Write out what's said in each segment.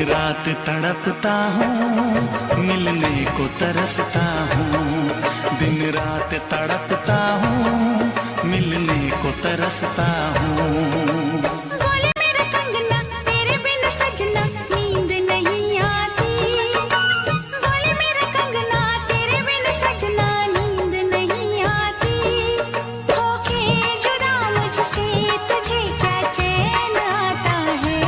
रात तड़पता हूँ, मिलने को तरसता हूँ। दिन रात तड़पता हूँ, मिलने को तरसता हूँ। बोले मेरा कंगना तेरे बिन सजना नींद नहीं आती। बोले मेरा कंगना तेरे बिन सजना नींद नहीं आती। होके जुदा मुझसे तुझे क्या चैन आता है।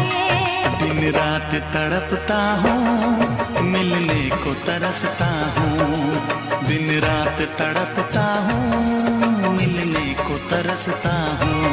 दिन रात तड़पता हूँ, मिलने को तरसता हूँ। दिन रात तड़पता हूँ, मिलने को तरसता हूँ।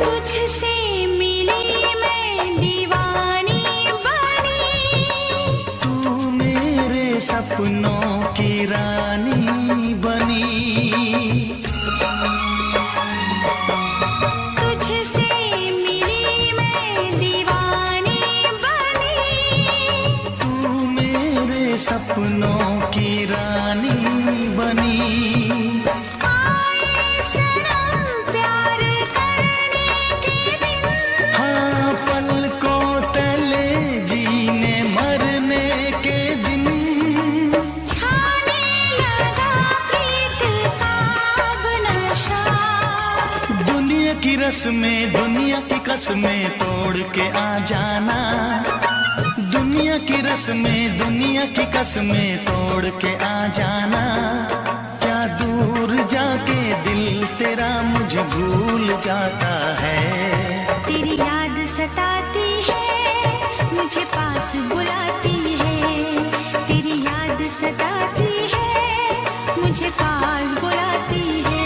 तुझसे मिली मैं दीवानी बनी। तू मेरे सपनों की रानी बनी। तुझसे मिली मैं दीवानी बनी। तू मेरे सपनों की रानी बनी। आए सनम प्यार करने के दिन। हाँ, पलकों तले जीने मरने के दिन। छाने लगा प्रीत का अब नशा। दुनिया की रस्में, दुनिया की कसमें तोड़ के आ जाना। दुनिया की रस्में, दुनिया की कसमें तोड़ के आ जाना। क्या दूर जाके दिल तेरा मुझे भूल जाता है। तेरी याद सताती है, मुझे पास बुलाती है। तेरी याद सताती है, मुझे पास बुलाती है।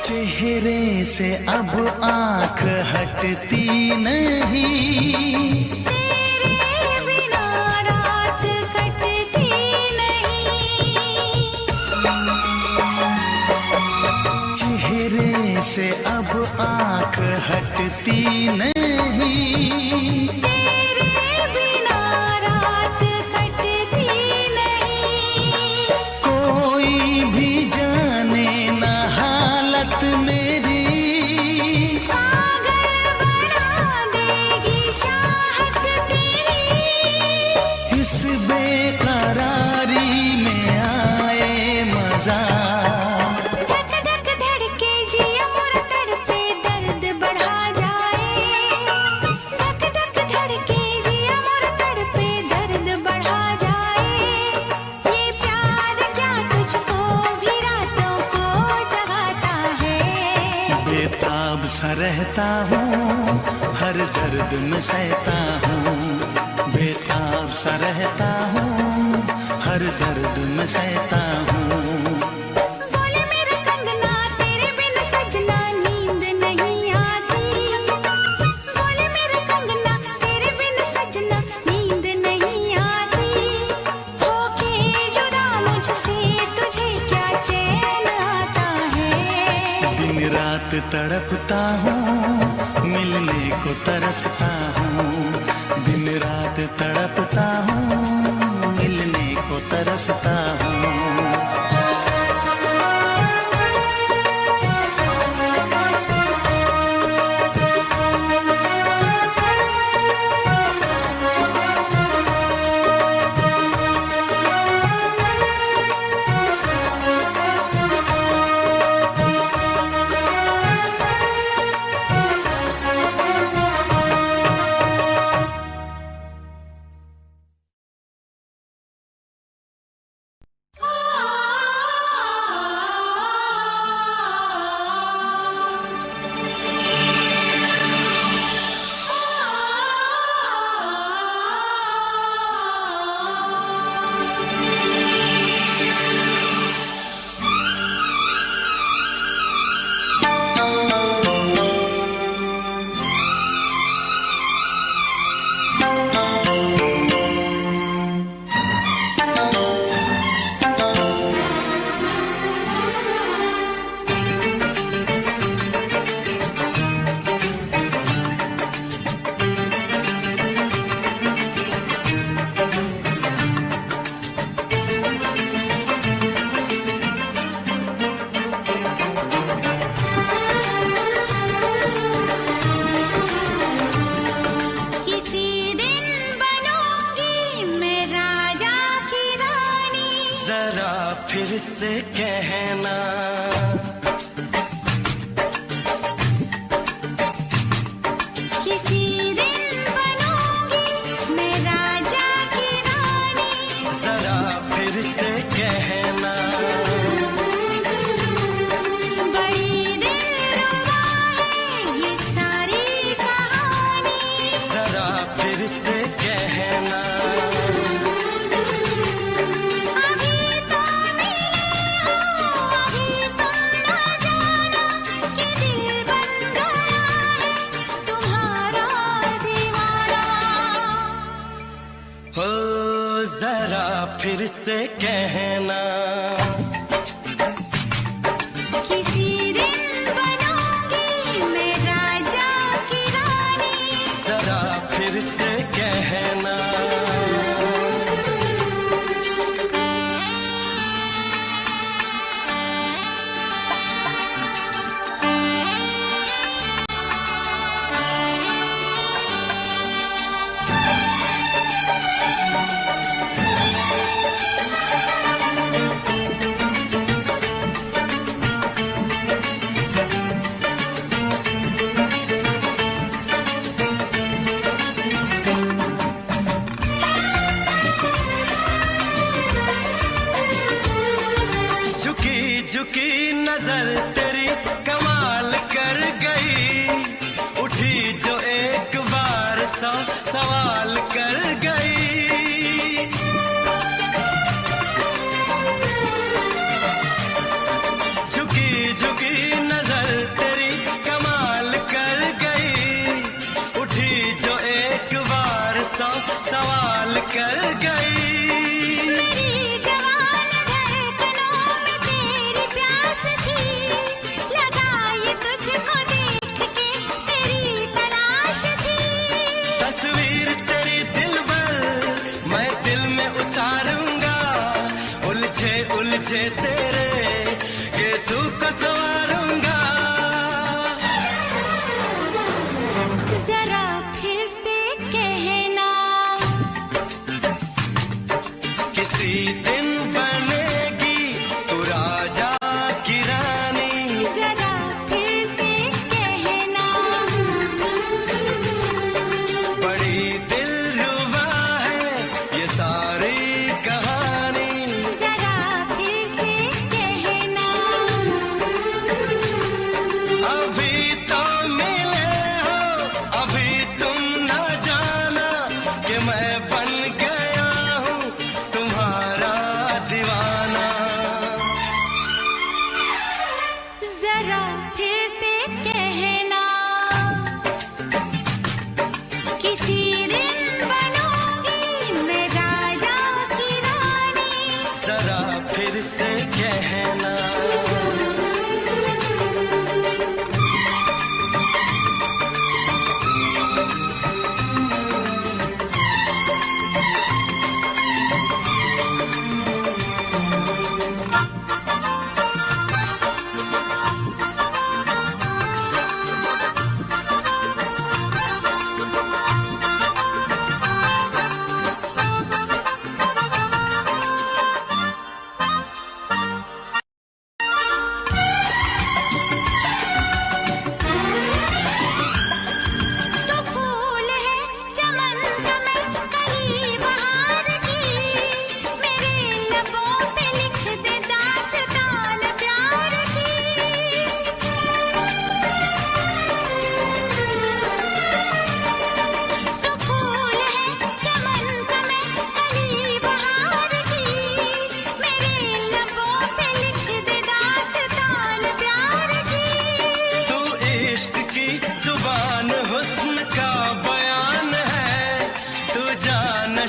चेहरे से अब आंख हटती नहीं। तेरे बिना रात कटती नहीं। चेहरे से अब आंख हटती नहीं। तेरे बिना रात कटती नहीं। कोई भी जाने ना हालत मेरी। पागल बना देगी चाहत तेरी। इस बेकरारी में आए मजा। धक धक धड़के जिया मोर तड़पे दर्द बढ़ा जाए। धक धक धड़के जिया मोर तड़पे दर्द बढ़ा जाए। ये प्यार क्या तुझको भी रातों को जगाता है। बेताब सा रहता हूँ, हर दर्द में सहता हूँ। बेताब सा रहता हूँ, हर दर्द में सहता हूँ। बोले मेरा कंगना तेरे बिन सजना नींद नहीं आती। बोले मेरा कंगना तेरे बिन सजना नींद नहीं आती। होके जुदा मुझसे तुझे क्या चैन आता है। दिन रात तड़पता हूँ, मिलने को तरसता हूँ। दिन रात तड़पता हूँ, मिलने को तरसता हूँ। फिर से कहना किसी दिन बनूंगी मैं राजा की रानी, जरा फिर से कहना बड़ी दिलरुबा है ये सारी कहानी, जरा फिर से कहना हो जरा फिर से कहना किसी दिन बनूंगी मैं राजा की रानी, जरा फिर से कहना झुकी नजर तेरी कमाल कर गई, उठी जो एक बार सौ सवाल कर गई। झुकी झुकी नजर तेरी कमाल कर गई, उठी जो एक बार सौ सवाल कर गई। उलझे तेरे गेसू को संवारूंगा, जरा फिर से कहना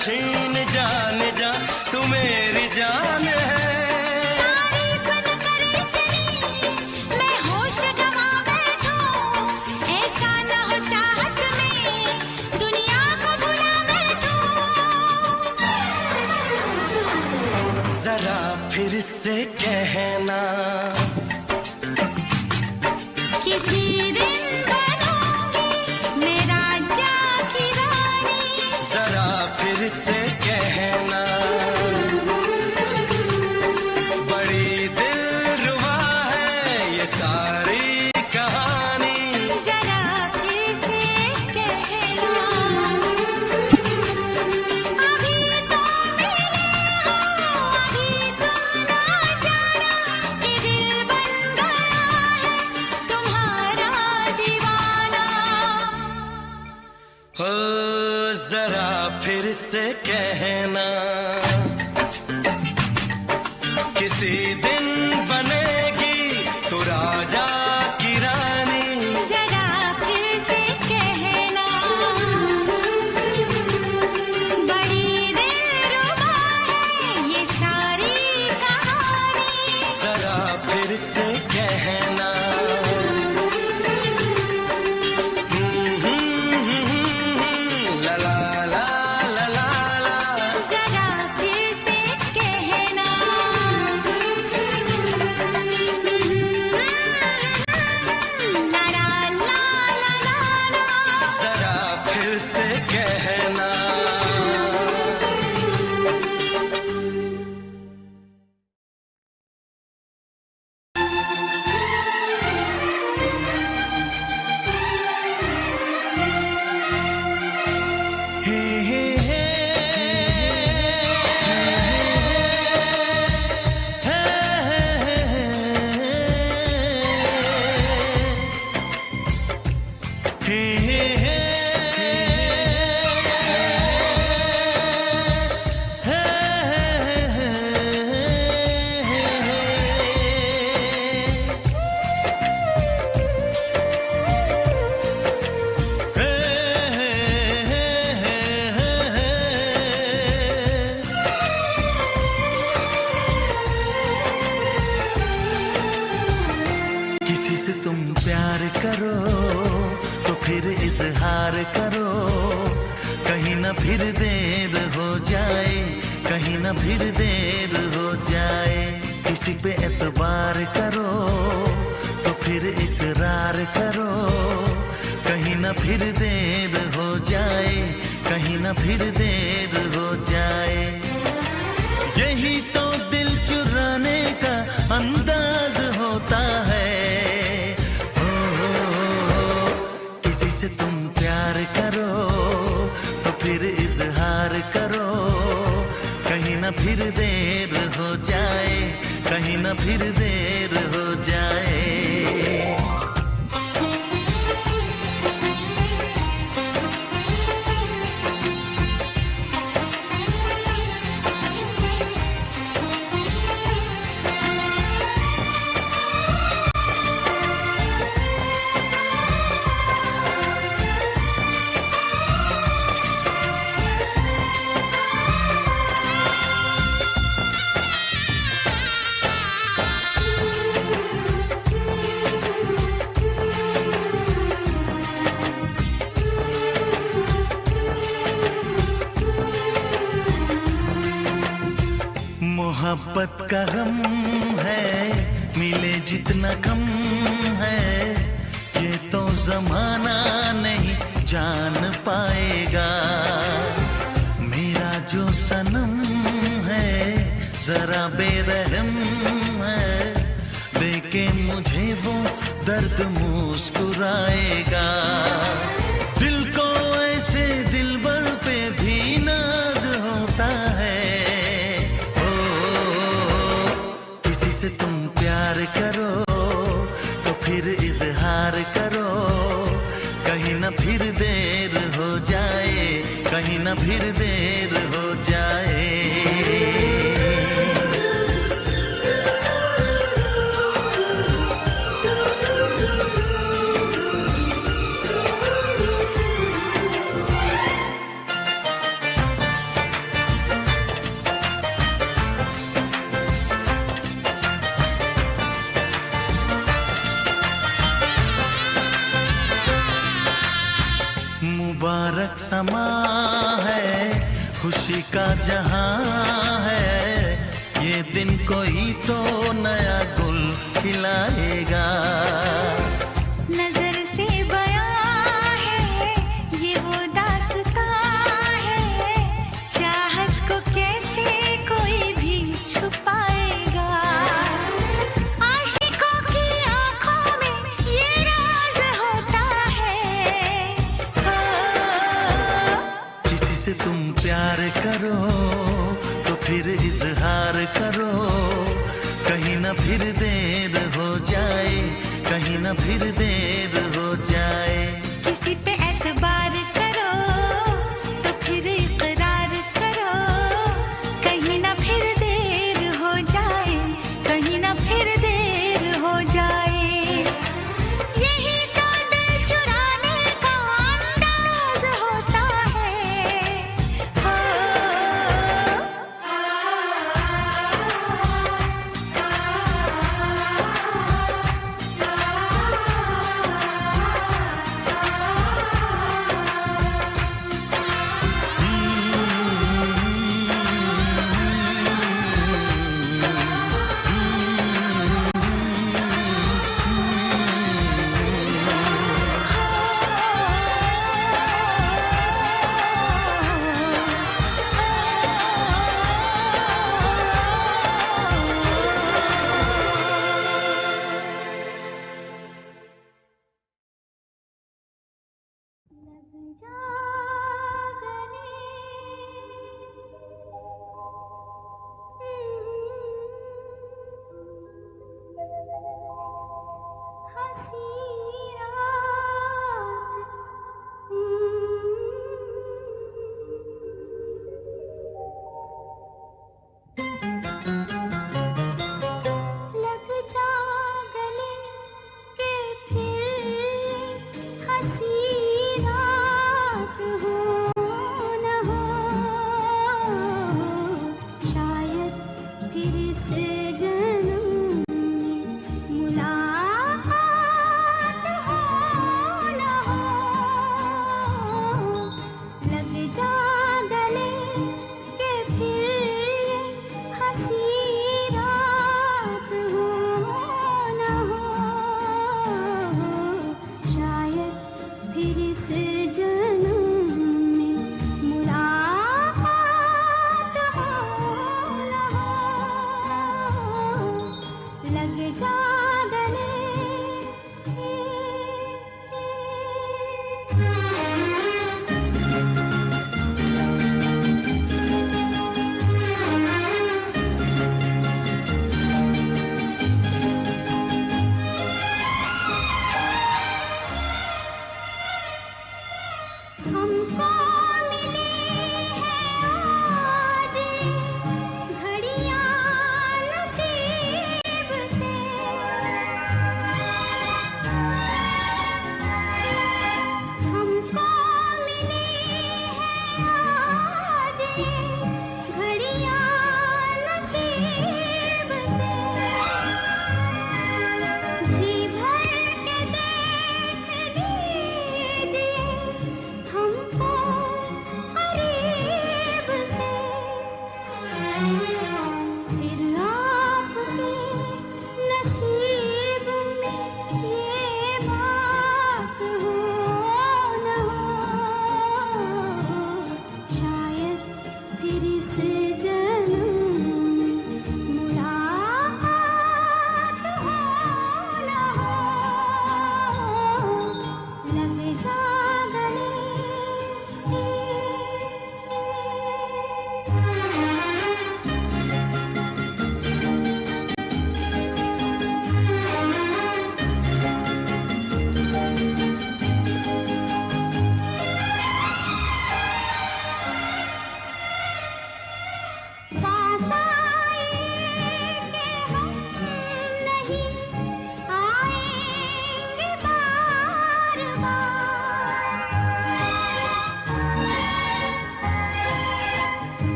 नशीन जान जा तू मेरी जान है। तारीफ न करे तेरी मैं होश गवा बैठूं, ऐसा न हो चाहत में दुनिया को भुला बैठूं। जरा फिर से कहना किसी दिन बनूंगी मैं राजा की रानी। जरा फिर से कहना बड़ी दिलरुबा है ये सारी कहानी। जरा फिर से कहना अभी तो मिले हो, अभी तुम ना जाना कि दिल बन गया है तुम्हारा दीवाना। हो जरा फिर से कहना किसी दिन बनेगी तू राजा की रानी। जरा फिर से कहना बड़ी दिलरुबा है ये सारी कहानी। जरा फिर से कहना ला ला ला ला ला ला। जरा फिर से कहना ला ला ला ला ला। जरा फिर से कहना किसी से तुम प्यार करो तो फिर इजहार करो, कहीं ना फिर देर हो जाए, कहीं ना फिर देर हो जाए। किसी पे एतबार करो तो फिर इकरार करो, कहीं ना फिर देर हो जाए, कहीं ना फिर देर हो जाए। यही तो दिल चुराने का अंदाज होता है। किसी से तुम प्यार करो तो फिर इजहार करो, कहीं ना फिर देर हो जाए, कहीं ना फिर देर हो जाए। मोहब्बत का गम है मिले जितना कम है, ये तो जमाना नहीं जान पाएगा। मेरा जो सनम है जरा बेरहम है, देखे मुझे वो दर्द मुस्कुराएगा। दिल को ऐसे दिलबर पे भी नाज होता है। किसी से तुम प्यार करो तो फिर इजहार करो, कहीं ना फिर देर हो जाए, कहीं ना फिर देर हो जाए। है, खुशी का जहां है, ये दिन कोई तो नया गुल खिलाएगा। नजर से बयां है ये वो दास्तां है, चाहत को कैसे कोई भी छुपाएगा। आशिकों की आंखों में ये राज होता है। किसी से तुम प्यार करो तो फिर इजहार करो, कहीं ना फिर देर हो जाए, कहीं ना फिर देर हो जाए। किसी पे एतबार करो तो फिर इकरार करो, कहीं ना फिर देर हो जाए, कहीं ना फिर देर हो जाए। यही तो दिल चुराने का अंदाज होता है। हो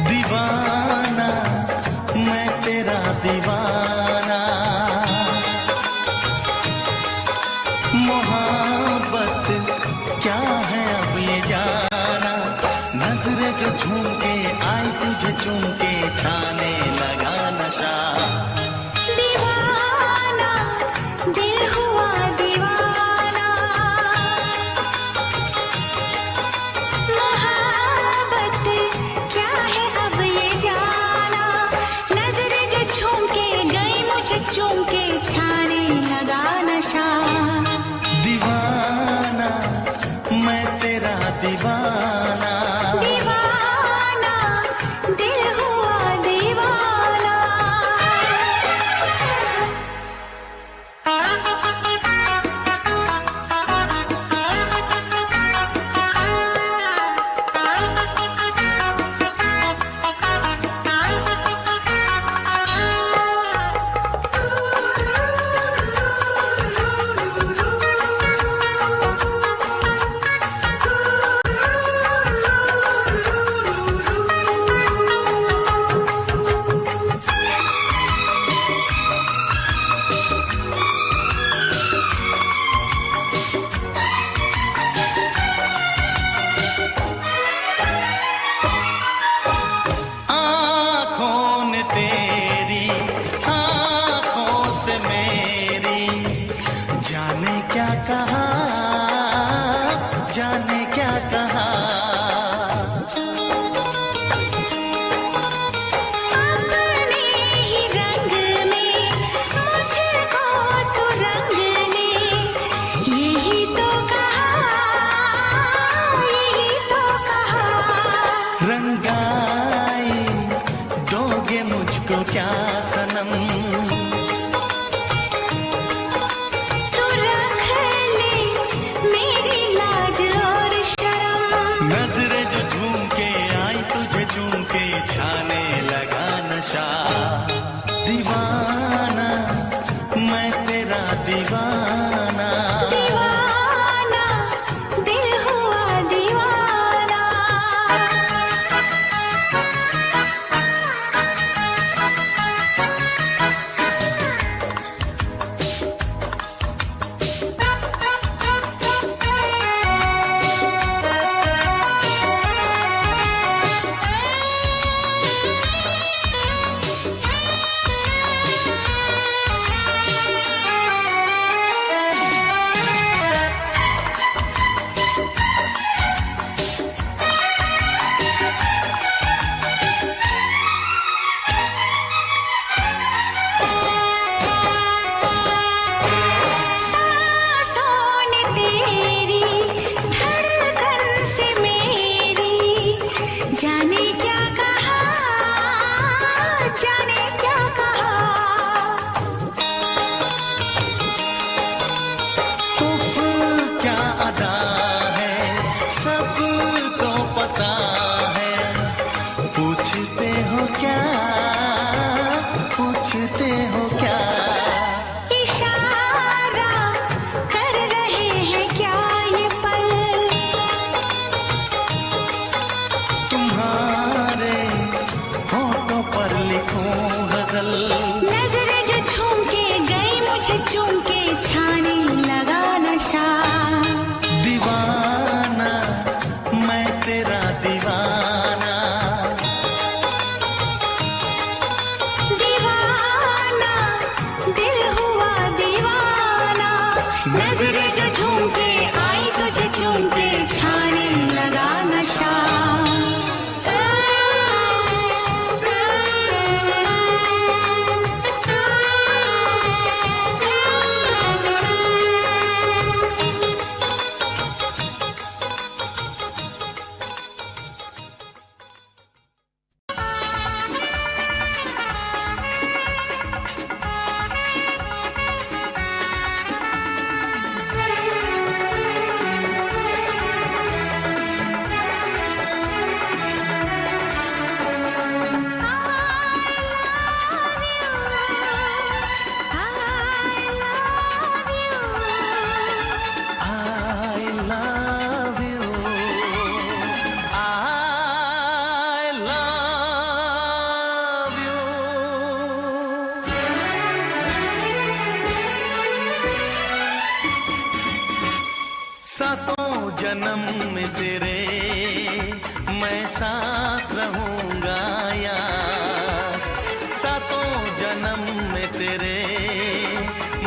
दीवाना मैं तेरा दीवाना, मोहब्बत क्या है अब ये जाना, नजरें जो झूम के आई तुझे चूम के छाने लगा नशा। दीवाना दिल हुआ दीवाना, मोहब्बत क्या है अब ये जाना, नजरें जो झूम के गई मुझे चूम के छाने लगा नशा। दीवाना मैं तेरा दीवाना, दीवाना दिल हुआ दीवाना। आँखों ने तेरी आँखों से मेरी जाने क्या कहा, जाने क्या कहा। अपने ही रंग में मुझको तो रंग ले, यही तो कहा, यही तो कहा। रंगाई दोगे मुझको क्या सनम, तू रख ले मेरी लाज और शर्म, नजरें जो झूम के आई तुझे चूम के छाने लगा नशा। दीवाना मैं तेरा दीवाना, दीवाना दिल हुआ दीवाना। सांसों ने तेरी धड़कन से मेरी जाने क्या कहा, जाने क्या कहा। उफ क्या अदा है सबको पता है, पूछते हो क्या, पूछते हो क्या। इशारा कर रहे हैं क्या ये पल, तुम्हारे होठों पर लिखूं गजल, नजरें जो झूम के गई मुझे चूम के छाने लगा नशा। दीवाना मैं तेरा दीवाना, दीवाना दिल हुआ दीवाना, नजरें जो झूम के आई तुझे चूम के छाने लगा नशा। सातों जन्म में तेरे मैं साथ रहूंगा यार, सातों जन्म में तेरे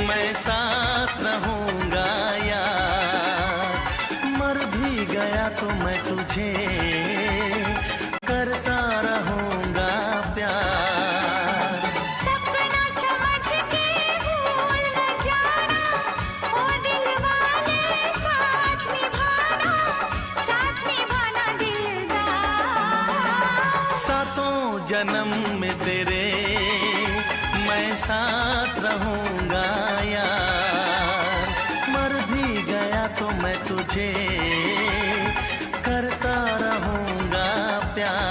मैं साथ रहूंगा यार, मर भी गया तो मैं तुझे करता रहूंगा प्यार। सपना समझ के भूल न जाना, ओ दिल वाले साथ निभाना दिलदार। सातों जन्म में तेरे मैं साथ रहूंगा यार, मर भी गया तो मैं तुझे करता रहूंगा प्यार।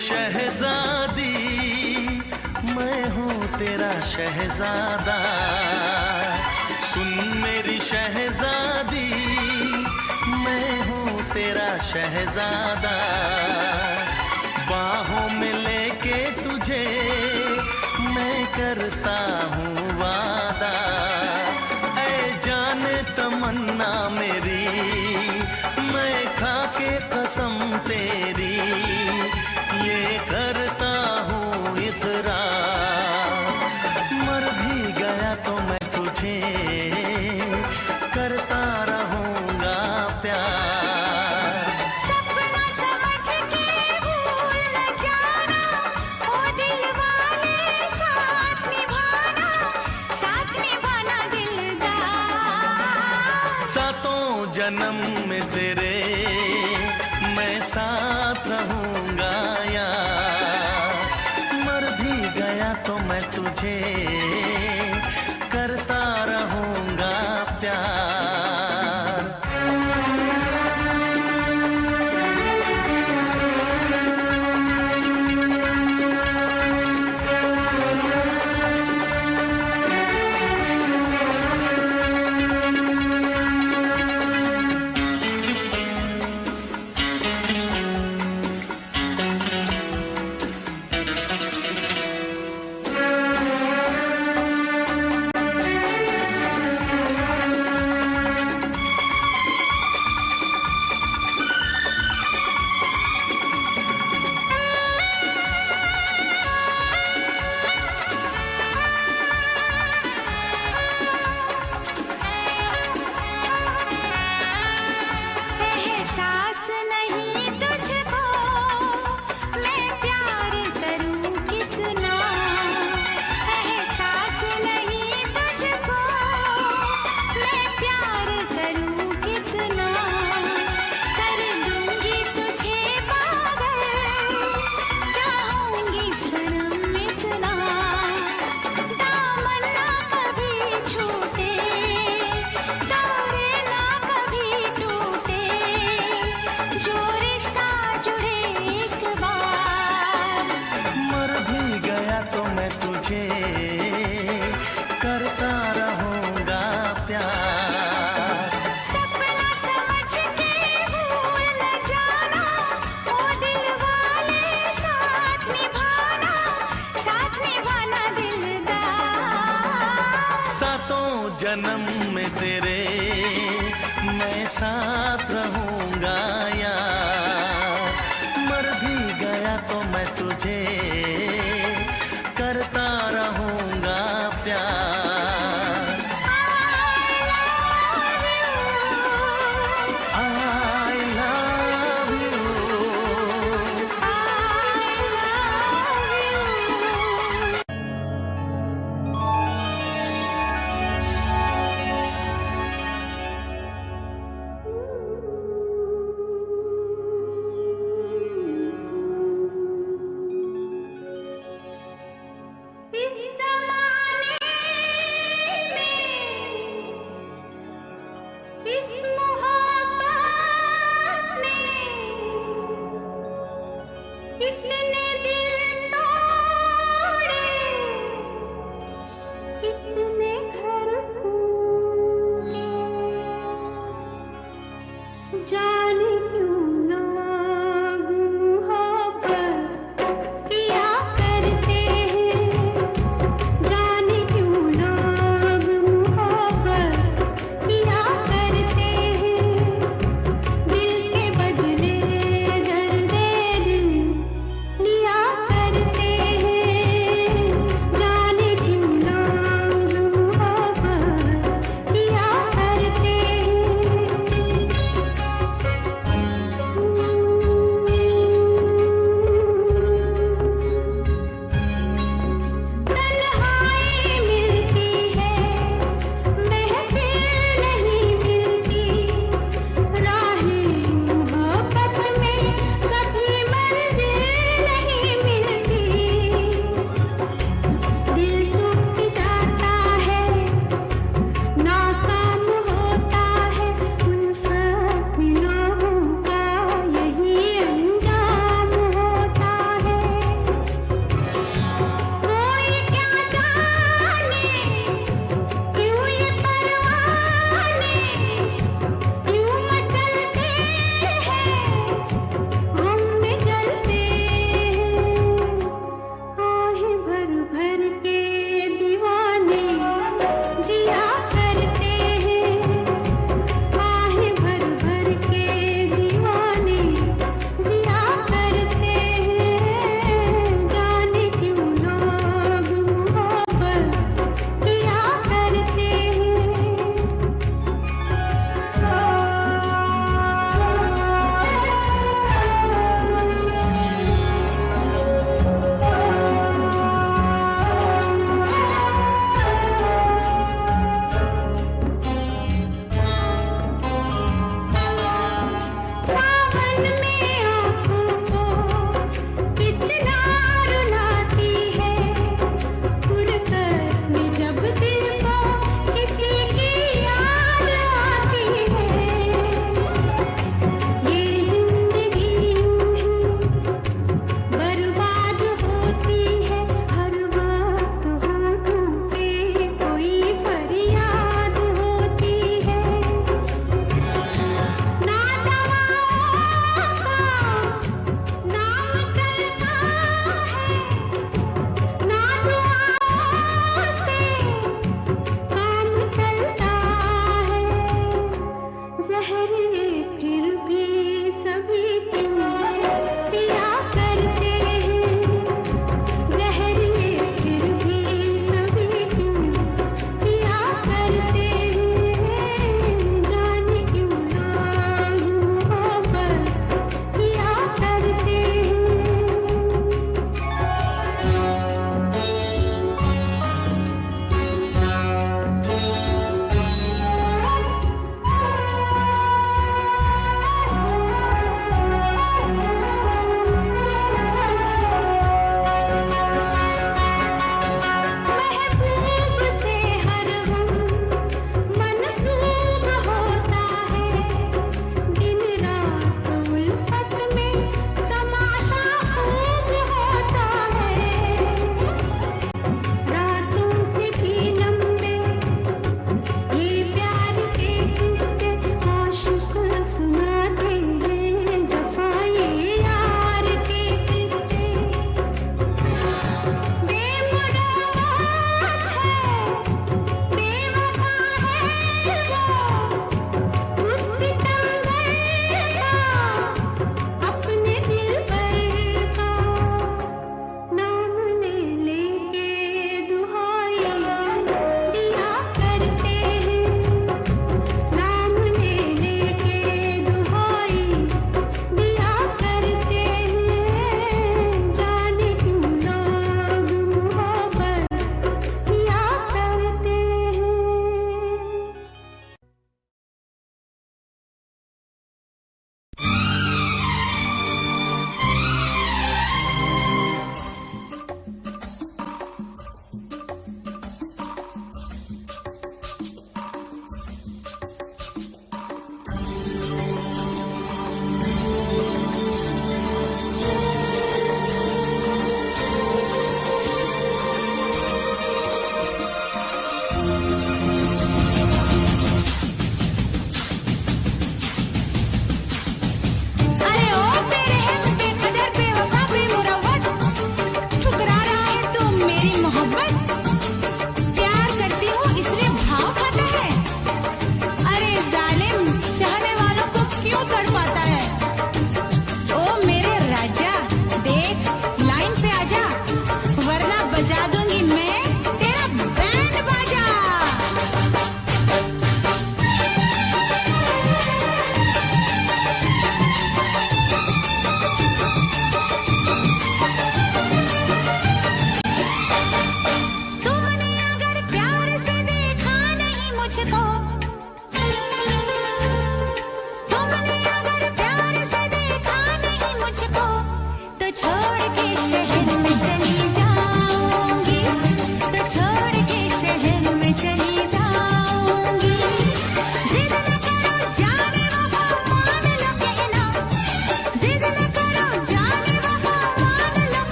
शहजादी मैं हूँ तेरा शहजादा, सुन मेरी शहजादी मैं हूँ तेरा शहजादा, बाहों में लेके तुझे मैं करता हूँ वादा, ऐ जाने तमन्ना मेरी मैं खा के कसम तेरी ये करता हूँ इकरार, मर भी गया तो मैं तुझे करता रहूंगा प्यार। सपना समझ के भूल न जाना, ओ दिल वाले साथ निभाना दिलदार। सातों जन्म में तेरे मैं साथ रहूंगा यार, मर भी गया तो मैं तुझे करता रहूंगा प्यार। एहसास नहीं तुझको मैं प्यार करूं कितना, एहसास नहीं तुझको मैं प्यार करूं कितना, कर दूंगी तुझे पागल चाहूंगी सनम इतना, दामन ना कभी छूटे तारे ना कभी टूटे, जो रिश्ता जुड़े एक बार। मर भी गया तो मैं तुझे करता रहूंगा प्यार। सपना समझ के भूल न जाना, ओ दिल वाले साथ निभाना दिलदार। सातों जन्म में तेरे मैं साथ रहूंगा यार, मर भी गया तो मैं तुझे करता रहूंगा प्यार। I love you। इतने घर फूले जाने क्यों लोग मोहब्बत किया करते हैं, जाने क्यों लोग मोहब्बत किया करते हैं, दिल के बदले दर्द दिल लिया करते हैं, जाने क्यों लोग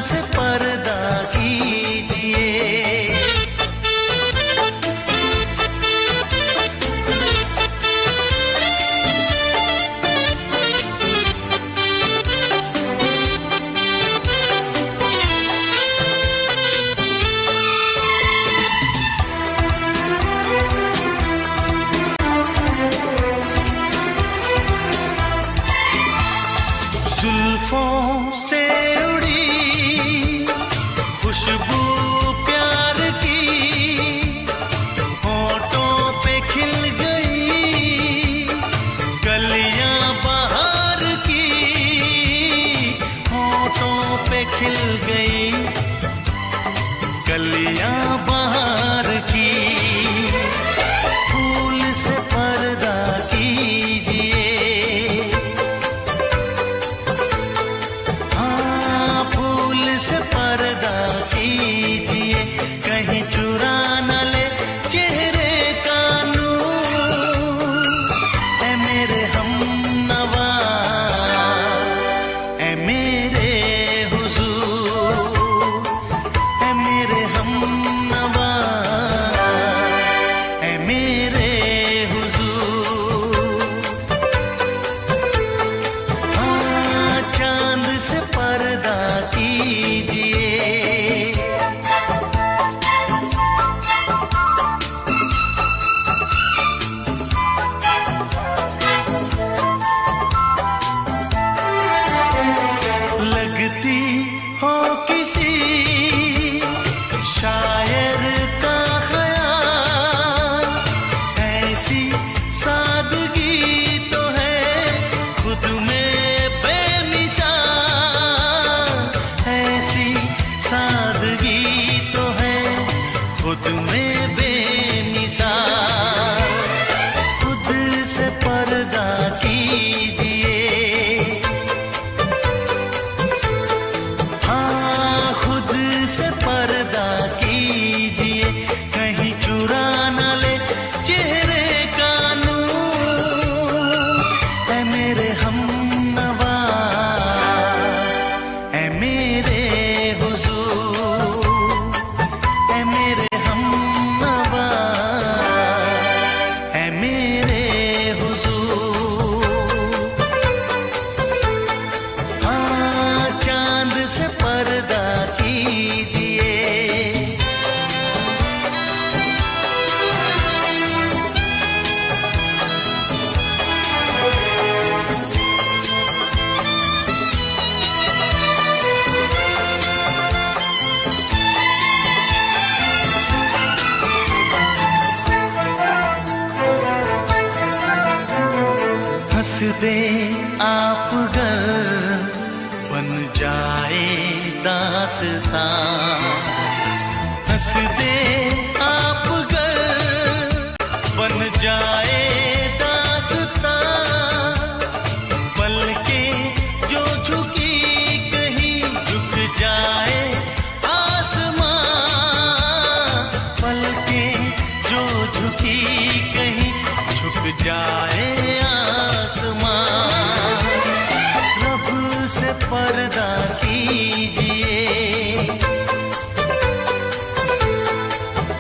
से पर्दा कीजिए। जुल्फों से उड़ी खुशबू प्यार की, होठों पे खिल गई कलियां बहार की, होठों पे खिल गई कलियां बहार की। फूल से पर्दा कीजिए, से पर्दा कीजिए, कहीं चुरा न ले चेहरे का नूर। ऐ मेरे हमनवा, ऐ मेरे हुजूर, ऐ मेरे हमनवा, ऐ मेरे हुजूर। हाँ, चांद से पर्दा कीजिए। लगती हो किसी शायर का ख्याल, ऐसी सादगी तो है खुद में बेमिसाल, ऐसी सादगी तो है खुद में बेमिसाल। खुद से पर्दा कीजिए, हाँ खुद से पर्दा कीजिए, कहीं चुरा न ले चेहरे का नूर। ऐ मेरे हमनवा, ऐ मेरे हुजूर, ऐ मेरे हमनवा, ऐ मेरे हुजूर। हाँ, चांद से पर्दा कीजिए। हंस दे आप गर बन जाए दास्तां, हंस दे आप गर बन जाए दास्तां। पलकें जो झुकी कहीं झुक जाए आसमां, पलकें जो झुकी कहीं झुक जाए आसमां। रब से पर्दा कीजिए,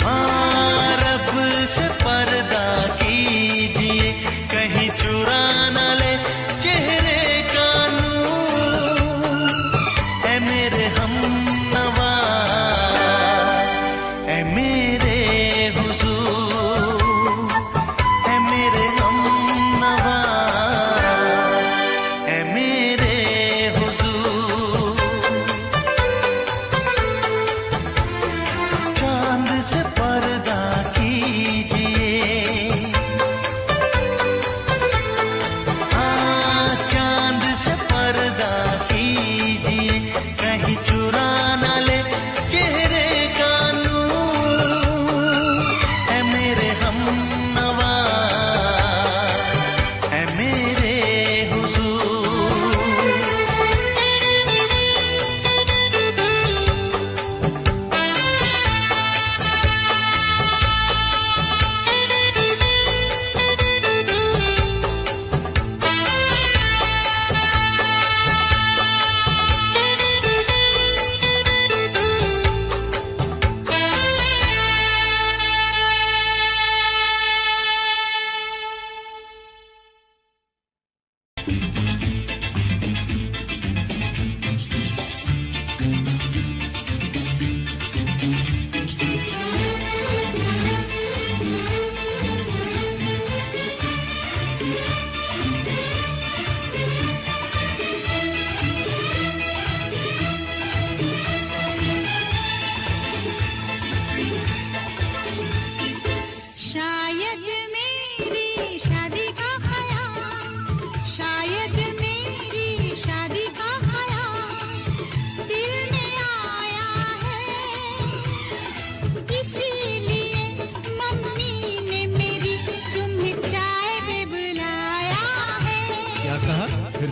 हाँ रब से पर्दा कीजिए, कहीं चुरा न ले चेहरे का नूर। ऐ मेरे हमनवा, ऐ मेरे हुजूर, ऐ मेरे हमनवा, ऐ मेरे हुजूर।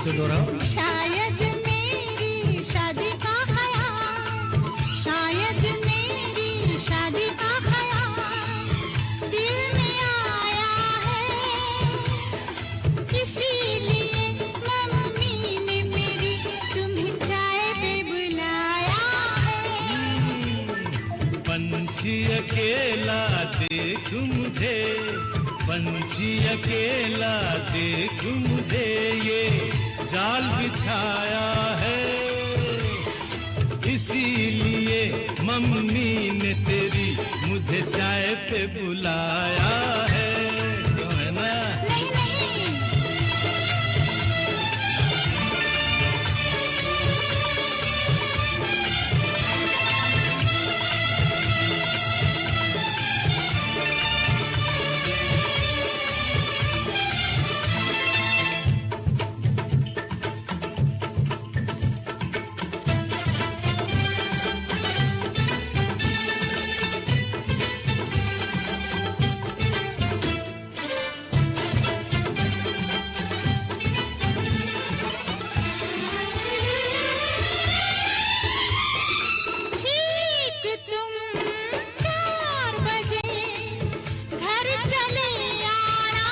से दोहराओ। शायद मेरी शादी का ख्याल, शायद मेरी शादी का ख्याल दिल में आया है, इसीलिए मम्मी ने मेरी तुम्हें चाय पे बुलाया है। पंछी अकेला देख मुझे, पंछी अकेला देख मुझे, ये जाल बिछाया है, इसीलिए मम्मी ने तेरी मुझे चाय पे बुलाया है। क्यों है ना? नहीं नहीं, ठीक तुम 4 बजे घर चले आना,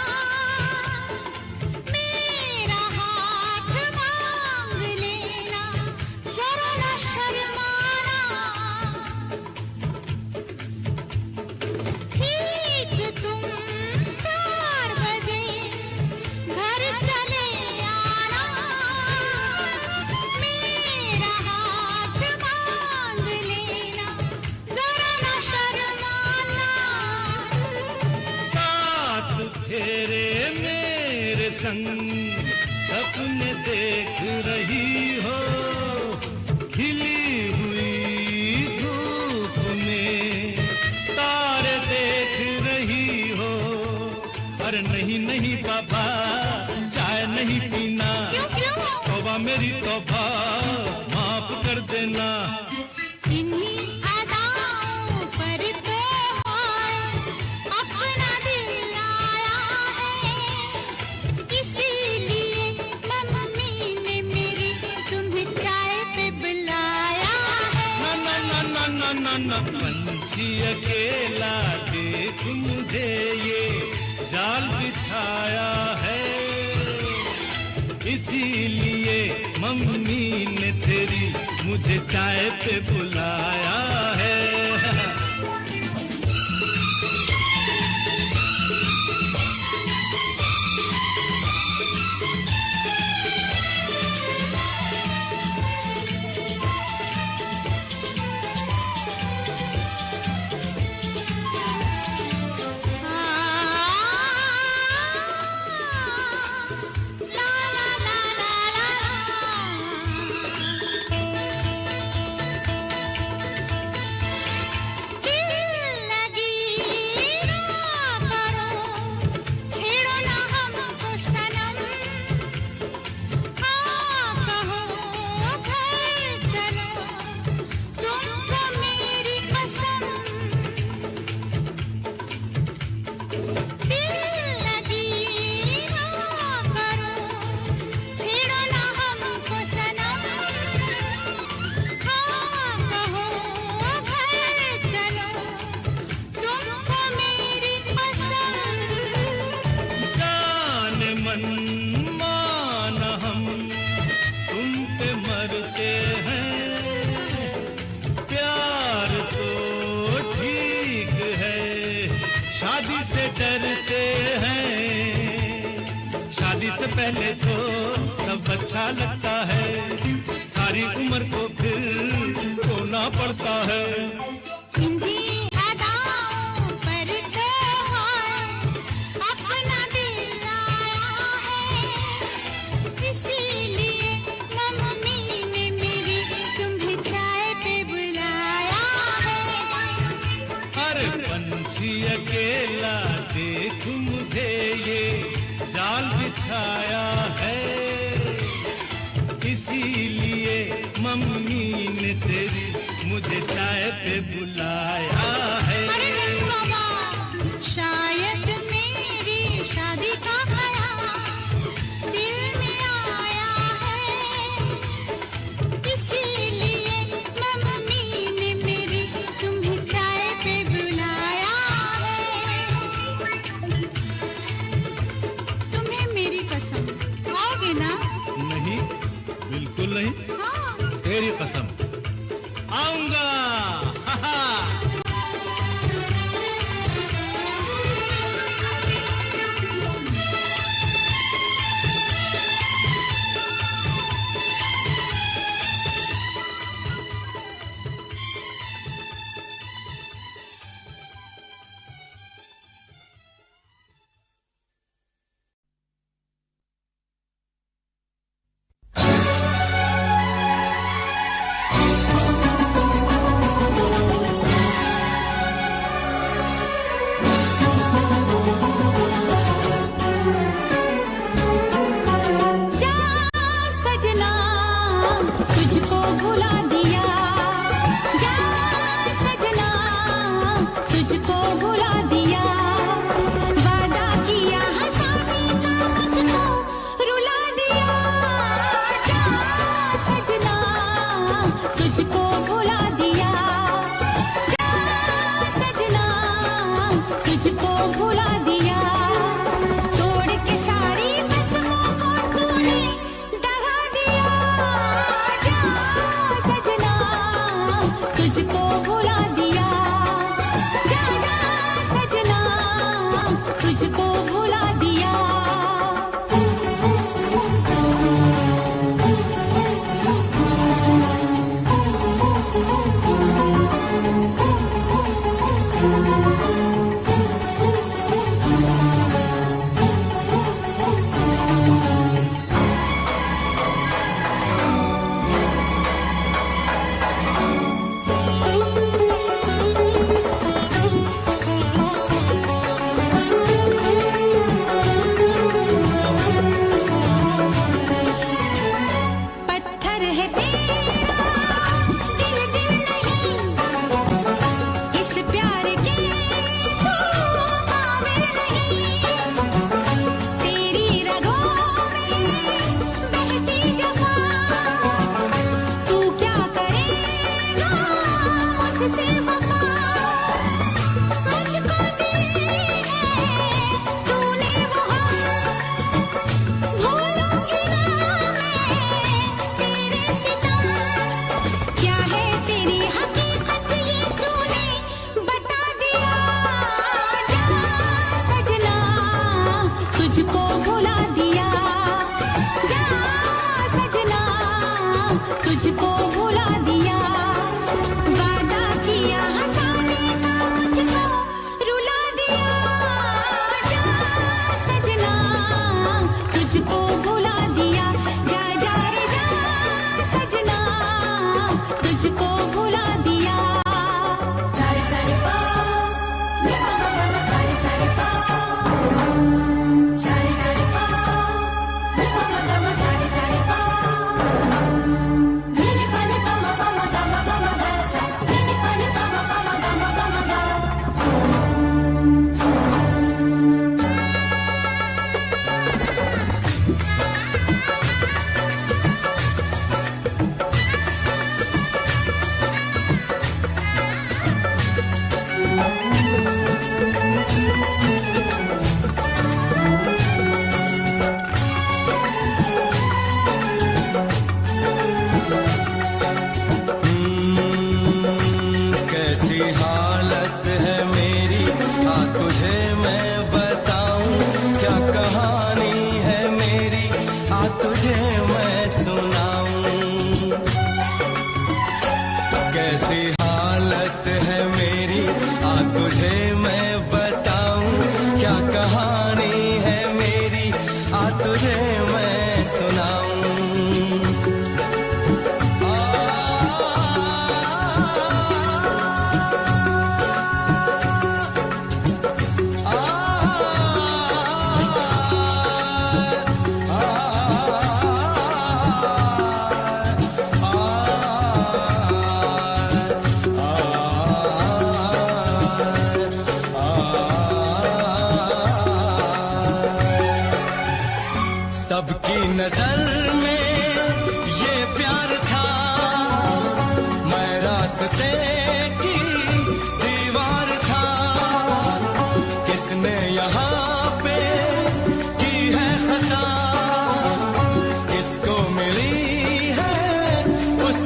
मेरा हाथ मांग लेना, जरा न शर्माना। ठीक तुम 4 बजे घर चले आना, मेरा हाथ मांग लेना, जरा न शर्माना। साथ फेरे मेरे संग सपने देख रही हो, खिली हुई धूप में तारे देख रही हो। अरे नहीं नहीं पापा, चाय नहीं पीना, क्यों क्यों? तौबा मेरी तौबा, माफ कर देना। इन्हीं अदाओं पर तो हाय अपना दिल आया है, इसीलिए मम्मी ने मेरी तुम्हें चाय पे बुलाया है। ना ना ना ना ना ना, पंछी अकेला देख मुझे, ये जाल बिछाया है, इसीलिए मम्मी ने तेरी मुझे चाय पे बुलाया है। ला ला ला ला ला, दिल लगी ना करो, छेड़ो ना हमको सनम, हाँ कहो घर चलो, तुमको मेरी कसम। दिल लगी ना करो, छेड़ो ना हमको सनम, हाँ कहो घर चलो, तुमको मेरी कसम। जान मन मान हम तुम पे मरते हैं, प्यार तो ठीक है, शादी से डरते हैं। शादी से पहले तो सब अच्छा लगता है, सारी उम्र को फिर रोना पड़ता है। इन्हीं अदाओं पर तो हाय अपना दिल आया है, इसीलिए मम्मी ने मेरी तुम्हें चाय पे बुलाया है। अरे पंछी अकेला देख मुझे, ये जाल बिछाया है, इसीलिए मम्मी ने तेरी मुझे चाय पे बुलाया है। अरे नहीं बाबा, शायद मेरी शादी का ख्याल दिल में आया तेरी कसम आऊंगा।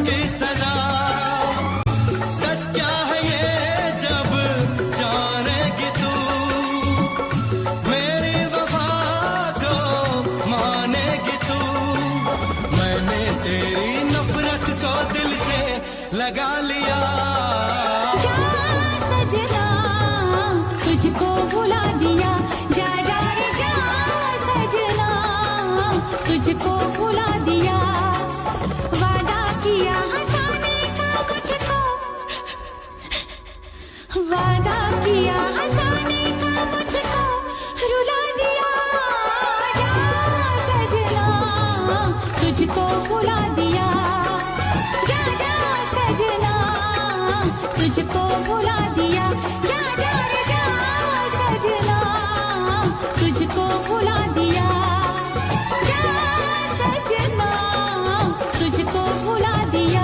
की सजा। सच क्या है ये जब जानेगी तू, मेरी वफा को मानेगी तू। मैंने तेरी नफरत को दिल से लगा लिया। जा सजना तुझको भुला दिया, जा जा रे जा सजना तुझको भुला दिया। वादा किया हंसाने का मुझको, वादा किया हंसाने का मुझको रुला दिया। जा सजना तुझको भुला दिया, जा जा सजना तुझको भुला दिया। जा जा रे जा सजना तुझको भुला दिया, जा सजना तुझको भुला दिया।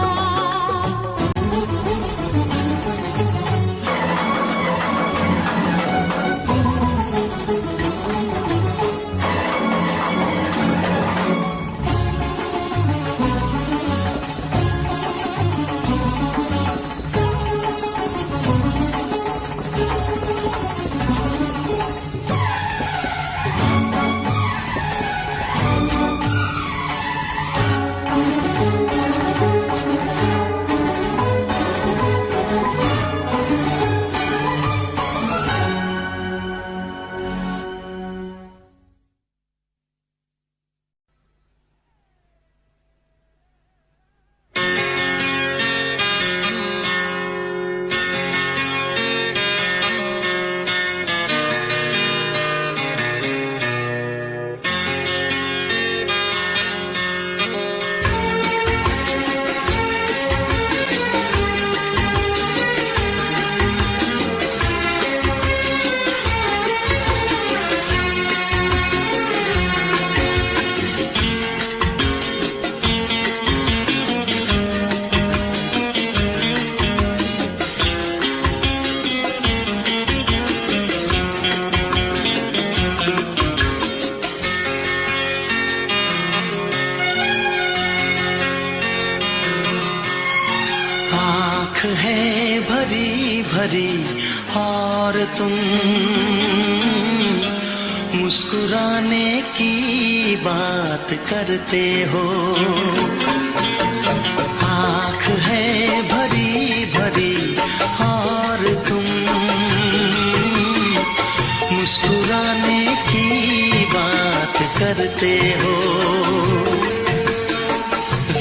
है भरी भरी और तुम मुस्कुराने की बात करते हो। आँख है भरी भरी और तुम मुस्कुराने की बात करते हो।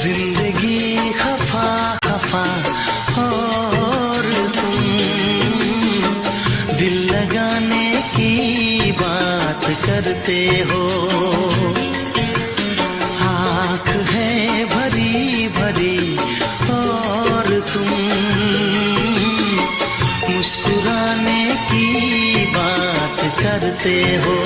जिंदगी खफा खफा और तुम दिल लगाने की बात करते हो। आँख है भरी भरी और तुम मुस्कुराने की बात करते हो।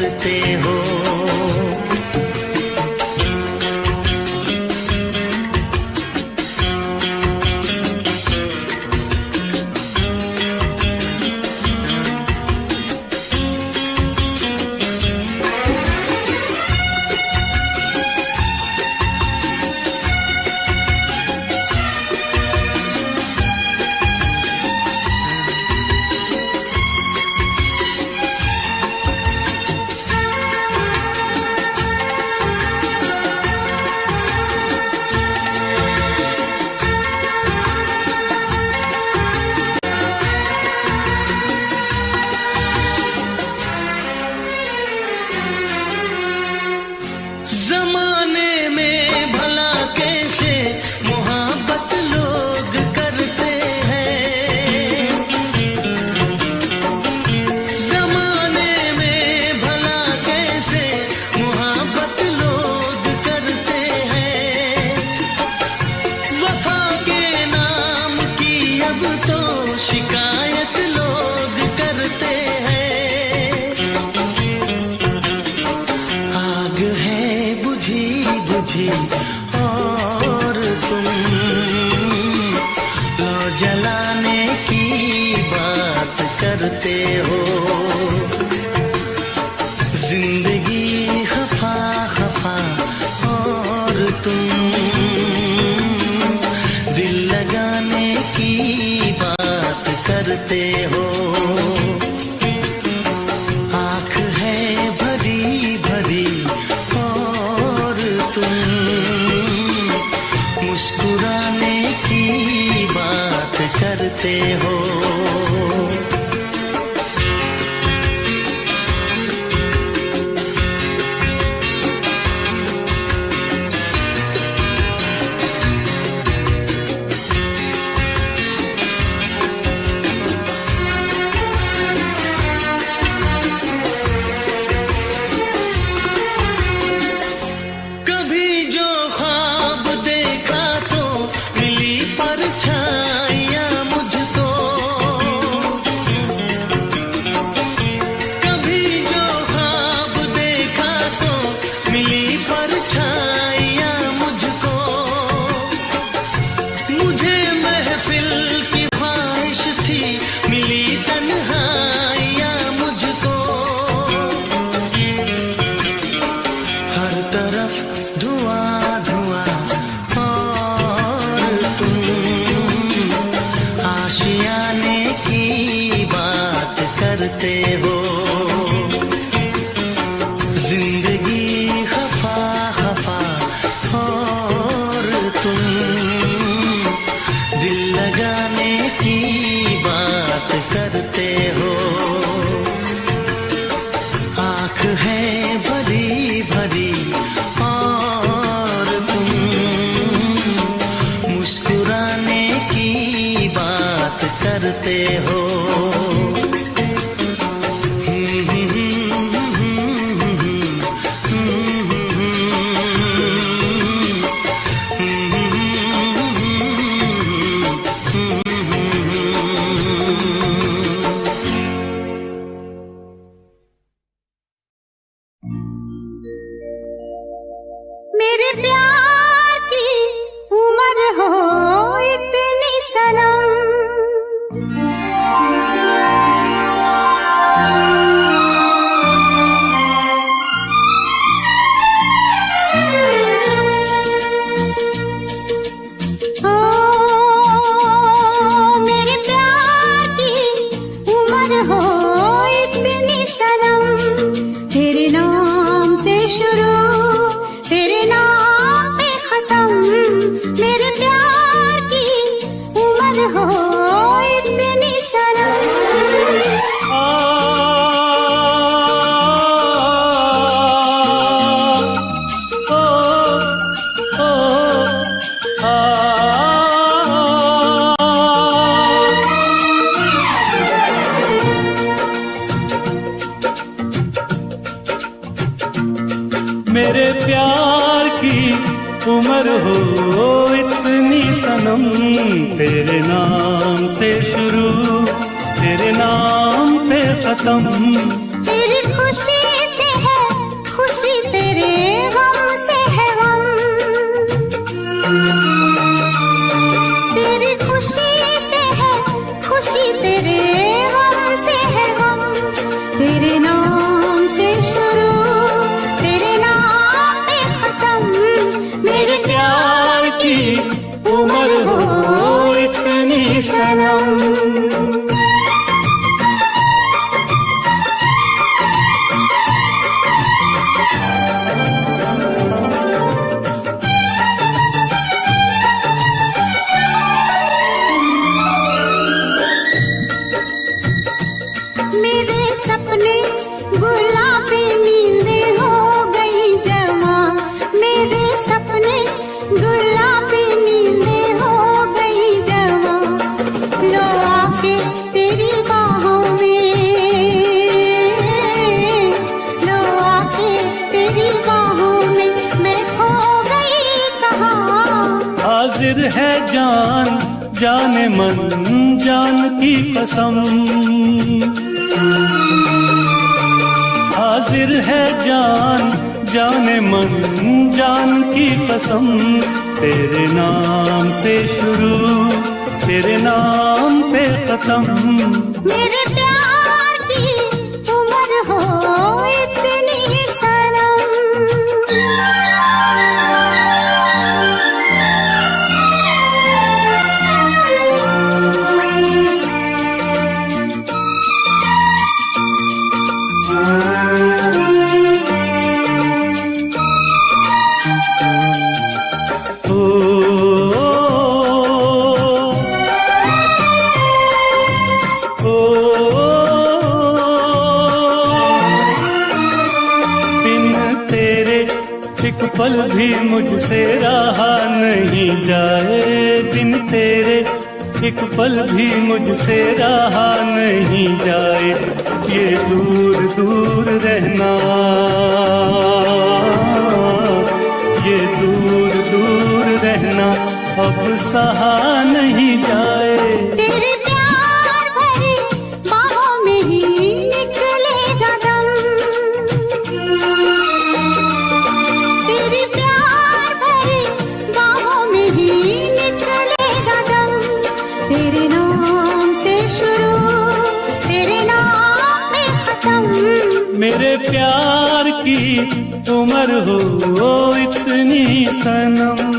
करते हो। जमाने में भला कैसे मोहब्बत लोग करते हैं, जमाने में भला कैसे मोहब्बत लोग करते हैं। वफा के नाम की अब तो शिकायत लोग करते हैं। आग है बुझी बुझी और तुम लो जलाने की बात करते हो। जिंदगी खफा खफा और तुम दिल लगाने की बात करते हो। आँख है भरी भरी और तुम मुस्कुराने की बात करते हो। कभी जो ख्वाब देखा तो मिली परछाइयाँ मुझको, कभी जो ख्वाब देखा तो मिली परछाइयाँ मुझको। मुझे महफिल की ख्वाहिश थी मिली तन्हाइयाँ मुझको। हर तरफ धुआं धुआं और तुम आशियाने की बात करते हो। जिंदगी खफा खफा और तुम दिल लगाने की बात करते हो। आँख है भरी भरी और तुम मुस्कुराने की बात करते हो। मेरे प्यार की उम्र हो इतनी सनम, ओ मेरे प्यार की उम्र हो इतनी सनम। तेरे नाम से शुरू तेरे नाम पे खत्म, मेरे प्यार की उम्र हो इतनी सनम। मेरे प्यार की उम्र हो इतनी सनम। तेरे नाम से शुरू तेरे नाम पे खत्म, तेरी खुशी से है जान जाने मन जान की कसम, हाजिर है जान जाने मन जान की कसम। तेरे नाम से शुरू तेरे नाम पे खत्म। मेरे प्यार की उम्र हो इतनी सनम। एक पल भी मुझसे रहा नहीं जाए, दिन तेरे एक पल भी मुझसे रहा नहीं जाए। ये दूर दूर रहना, ये दूर दूर रहना अब सहा नहीं जाए। तेरे प्यार भरी बाहों में ही निकलेगा दम। तेरे प्यार भरी बाहों में ही निकलेगा दम। तेरे नाम से शुरू तेरे नाम में खत्म। मेरे प्यार की उम्र हो इतनी सनम।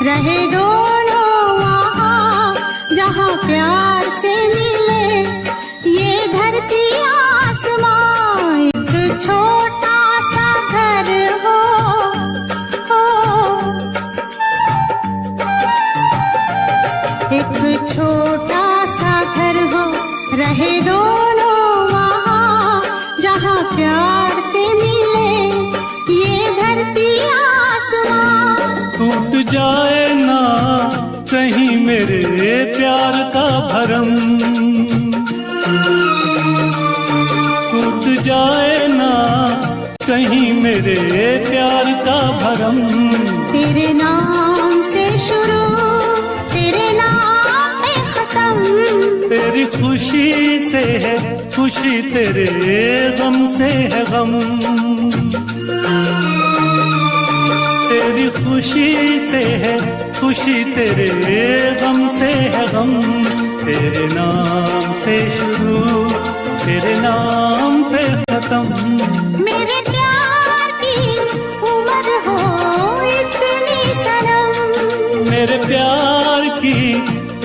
रहे दोनों वहाँ जहाँ प्यार से मिले ये धरती आसमां। एक छोटा सा घर हो, एक छोटा सा घर हो, रहे दोनों वहाँ जहाँ प्यार से मिले ये धरती आसमां। टूट जाए ना कहीं मेरे प्यार का भरम, टूट जाए ना कहीं मेरे प्यार का भरम। तेरे नाम से शुरू तेरे नाम में खत्म। तेरी खुशी से है खुशी तेरे गम से है गम। तेरी खुशी से है खुशी तेरे गम से है गम। तेरे नाम से शुरू तेरे नाम पे खत्म। मेरे प्यार की उम्र हो इतनी सनम। मेरे प्यार की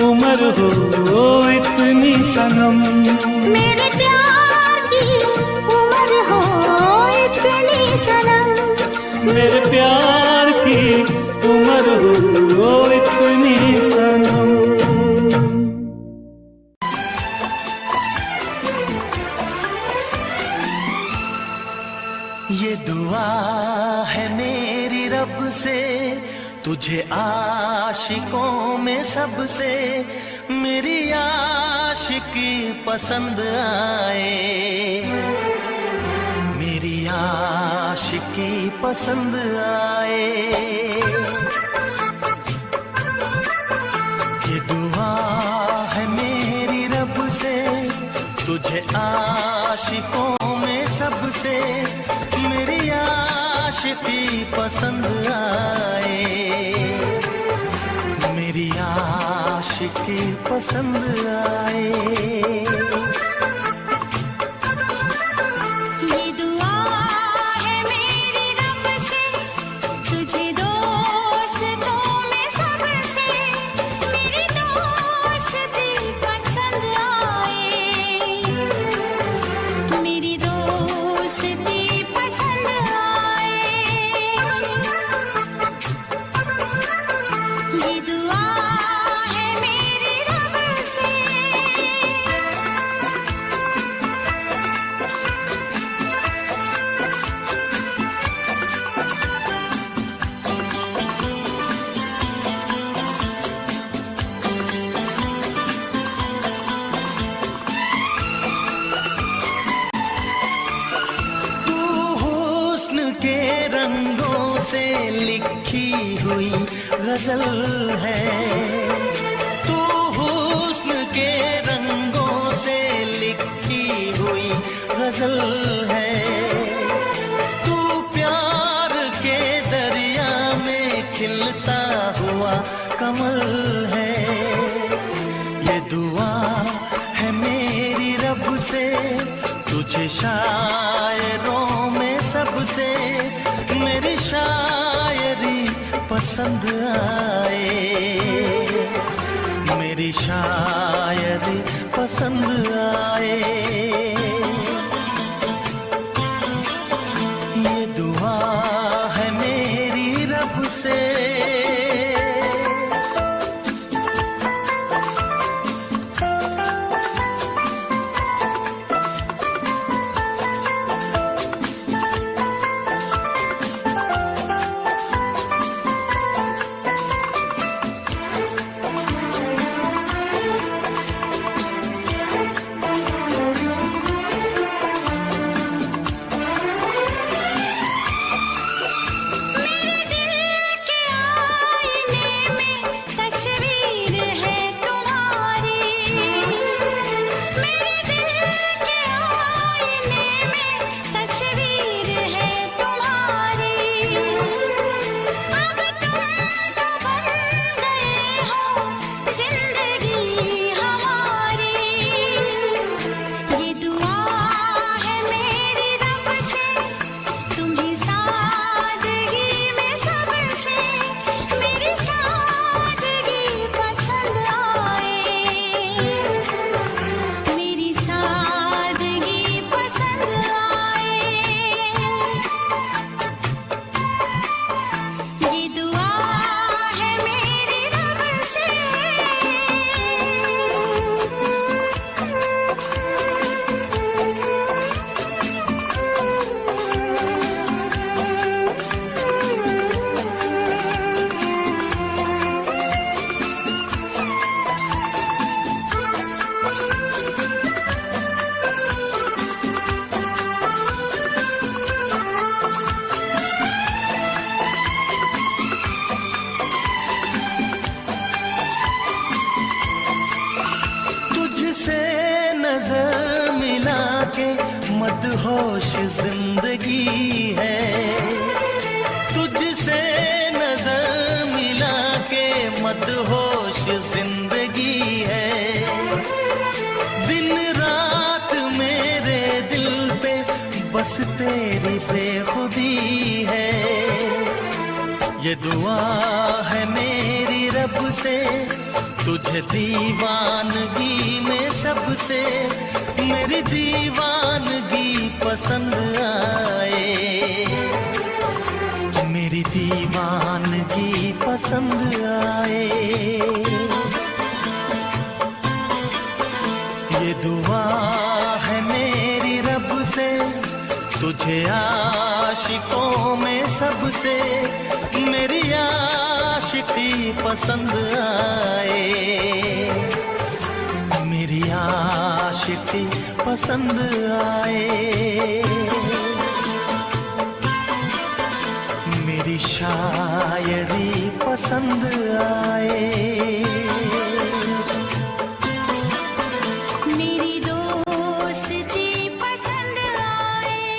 उम्र हो इतनी सनम। मेरे प्यार की उम्र हो इतनी सनम। मेरे प्यार की उम्र हो इतनी सनम। ये दुआ है मेरी रब से तुझे आशिकों में सबसे मेरी आशिकी पसंद आए। मेरी आशिकी पसंद आए। ये दुआ है मेरी रब से तुझे आशिकों में सबसे मेरी आशिकी पसंद आए। मेरी आशिकी पसंद आए। लिखी हुई गजल है। तू हुस्न के रंगों से लिखी हुई गजल है। तू प्यार के दरिया में खिलता हुआ कमल है। ये दुआ है मेरी रब से तुझे शायरों में सबसे मेरी शायरी पसंद आए। मेरी शायरी पसंद आए। ये दुआ है मेरी रब से। नजर मिला के मदहोश जिंदगी है। तुझसे नजर मिला के मदहोश जिंदगी है। दिन रात मेरे दिल पे बस तेरी बेखुदी है। ये दुआ है मेरी रब से तुझे दीवानगी में सबसे मेरी दीवानगी पसंद आए। मेरी दीवानगी पसंद आए। ये दुआ है मेरी रब से तुझे आशिकों में सबसे मेरी आशिकी पसंद आए। मेरी आशिकी पसंद आए। मेरी शायरी पसंद आए। मेरी दोस्ती पसंद आए।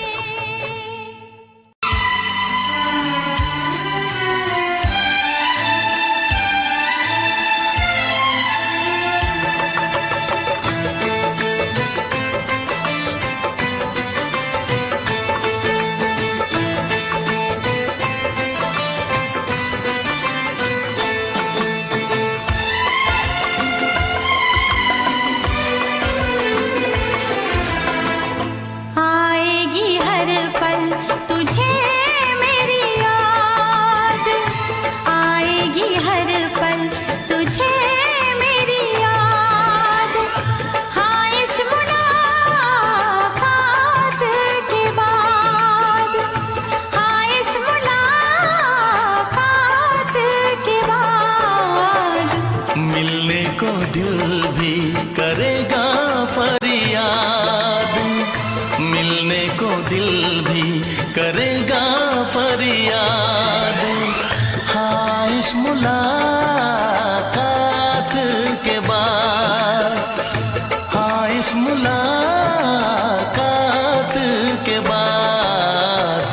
इस मुलाकात के बाद, हाँ इस मुलाकात के बाद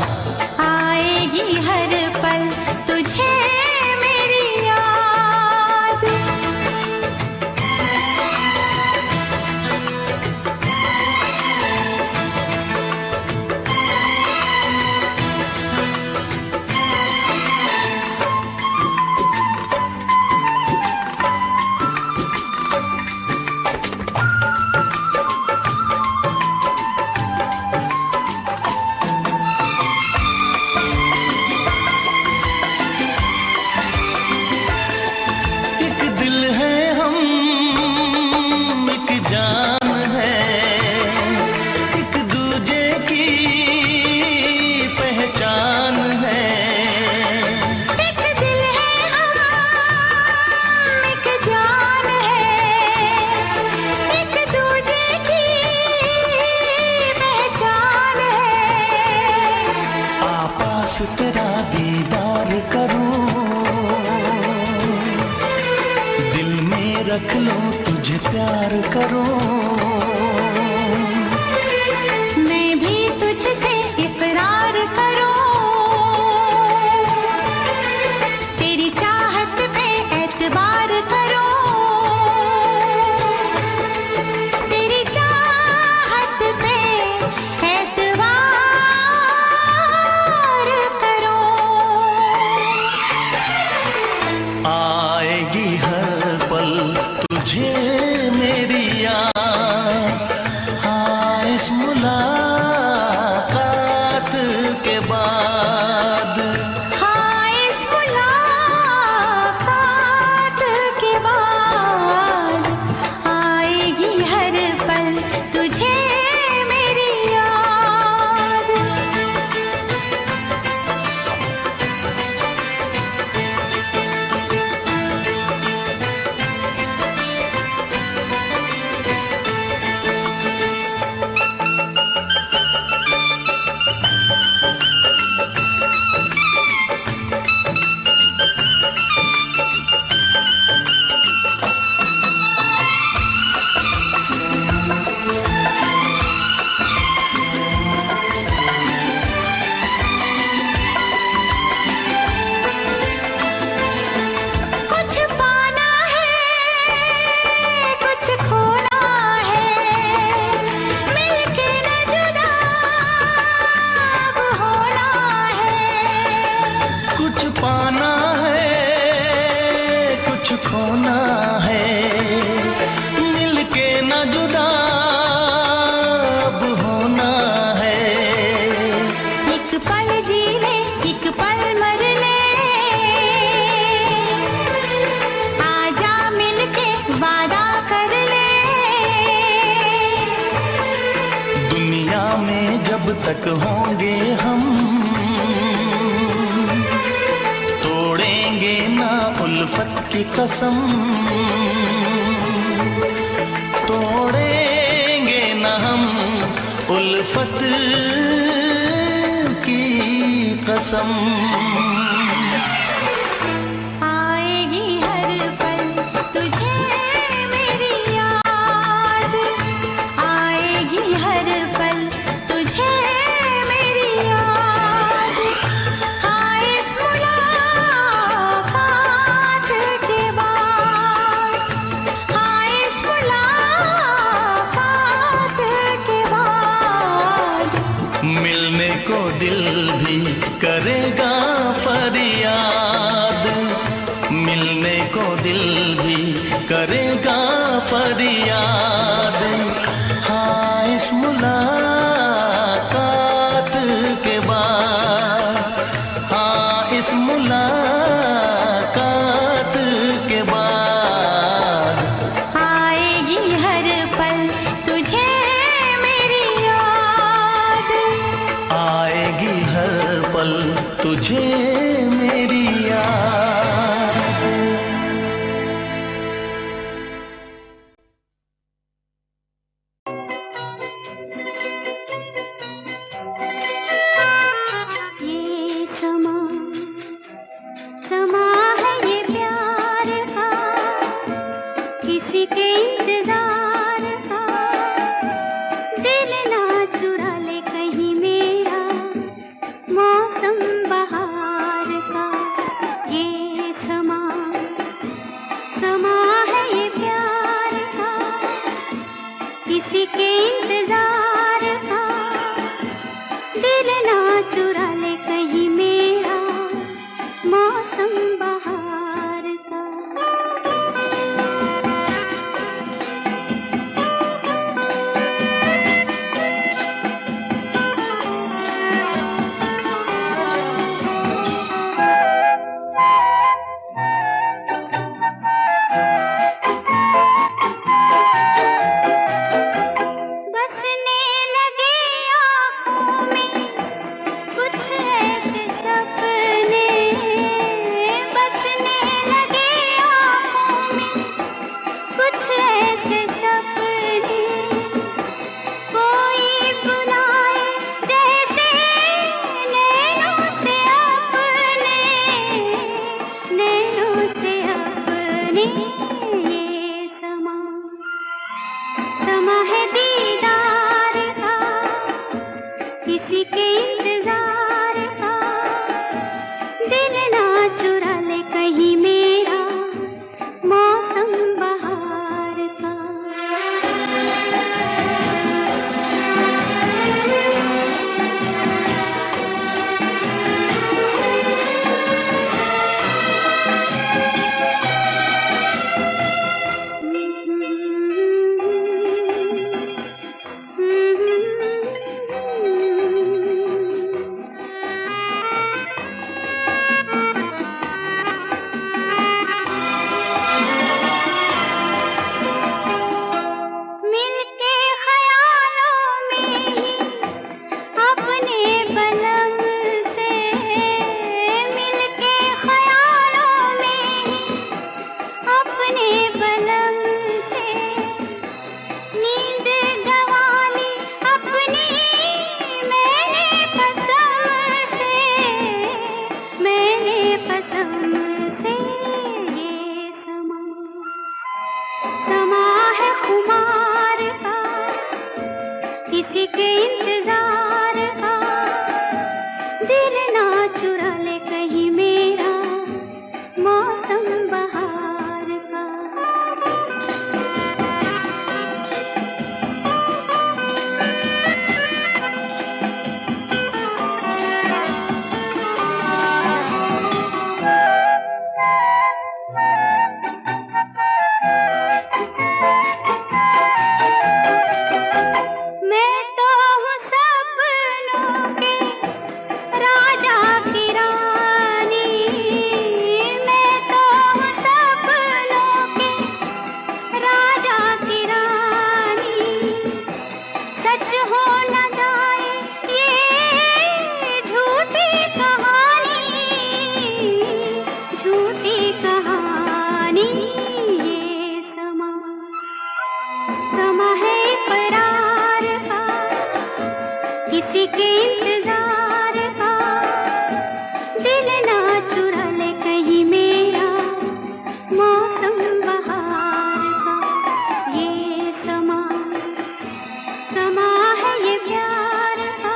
आएगी हर पल तुझे मेरी याद। एक दिल है हम, एक जान है, एक दूजे की पहचान है। एक दिल है हम, एक जान है, एक दूजे की पहचान है। आपास तेरा दीदार करूं, दिल में रख लूं तुझे प्यार करूं। मैं भी तुझसे इकरार करूं, तेरी चाहत पे एतबार करूं, तेरी चाहत पे एतबार करूं। आएगी हर पल तुझे मेरी याद, हाँ इस मुलाकात के बाद। हाँ इस मुलाकात के बाद आएगी हर पल तुझे मेरी याद। कुछ पाना है, कुछ खोना है, मिलके न जुदा अब होना है। कुछ पाना है, कुछ खोना है, मिलके न जुदा अब होना है। एक पल जी ले, एक पल मर ले, आजा मिलके वादा कर ले। दुनिया में जब तक होंगे हम, तोड़ेंगे ना उल्फत की कसम, तोड़ेंगे ना हम उल्फत की कसम। आएगी हर पल तुझे मेरी याद, आएगी हर पल तुझे मेरी याद। हाँ इस मुलाकात के बाद, हाँ इस मुलाकात के बाद मिलने को दिल भी करेगा फरियाद, मिलने को दिल भी करेगा फरियाद। हाँ इस मुलाकात के बाद, हाँ इस मुलाकात के बाद आएगी हर पल तुझे मेरी याद। आएगी हर पल तुझे मेरी याद। जाने ये समा समा है दीदार का, किसी के इंतजार का। दिल ना चुरा ले कहीं मेरा मौसम बहार का। किसी के इंतजार का। दिल ना चुरा ले कहीं मेरा मौसम बहार का। किसी के इंतजार का। दिल ना चुरा ले कहीं मेरा मौसम बहार का। ये समा समा है ये प्यार का।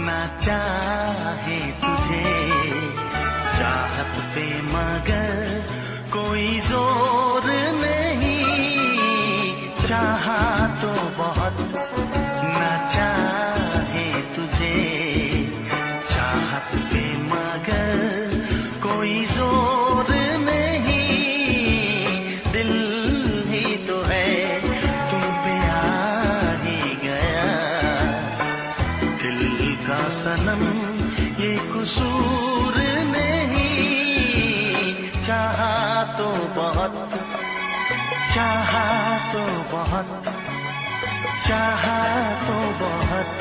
ना चाहे तुझे चाहत पे मगर कोई जोर नहीं। चाहा तो बहुत ना चाहे तुझे चाहत पे मगर कोई जोर नहीं। दिल ही तो है तुम पे आ ही गया। दिल का सनम ये कसूर नहीं। चाहा तो बहुत चाहा तो बहुत चाहा तो बहुत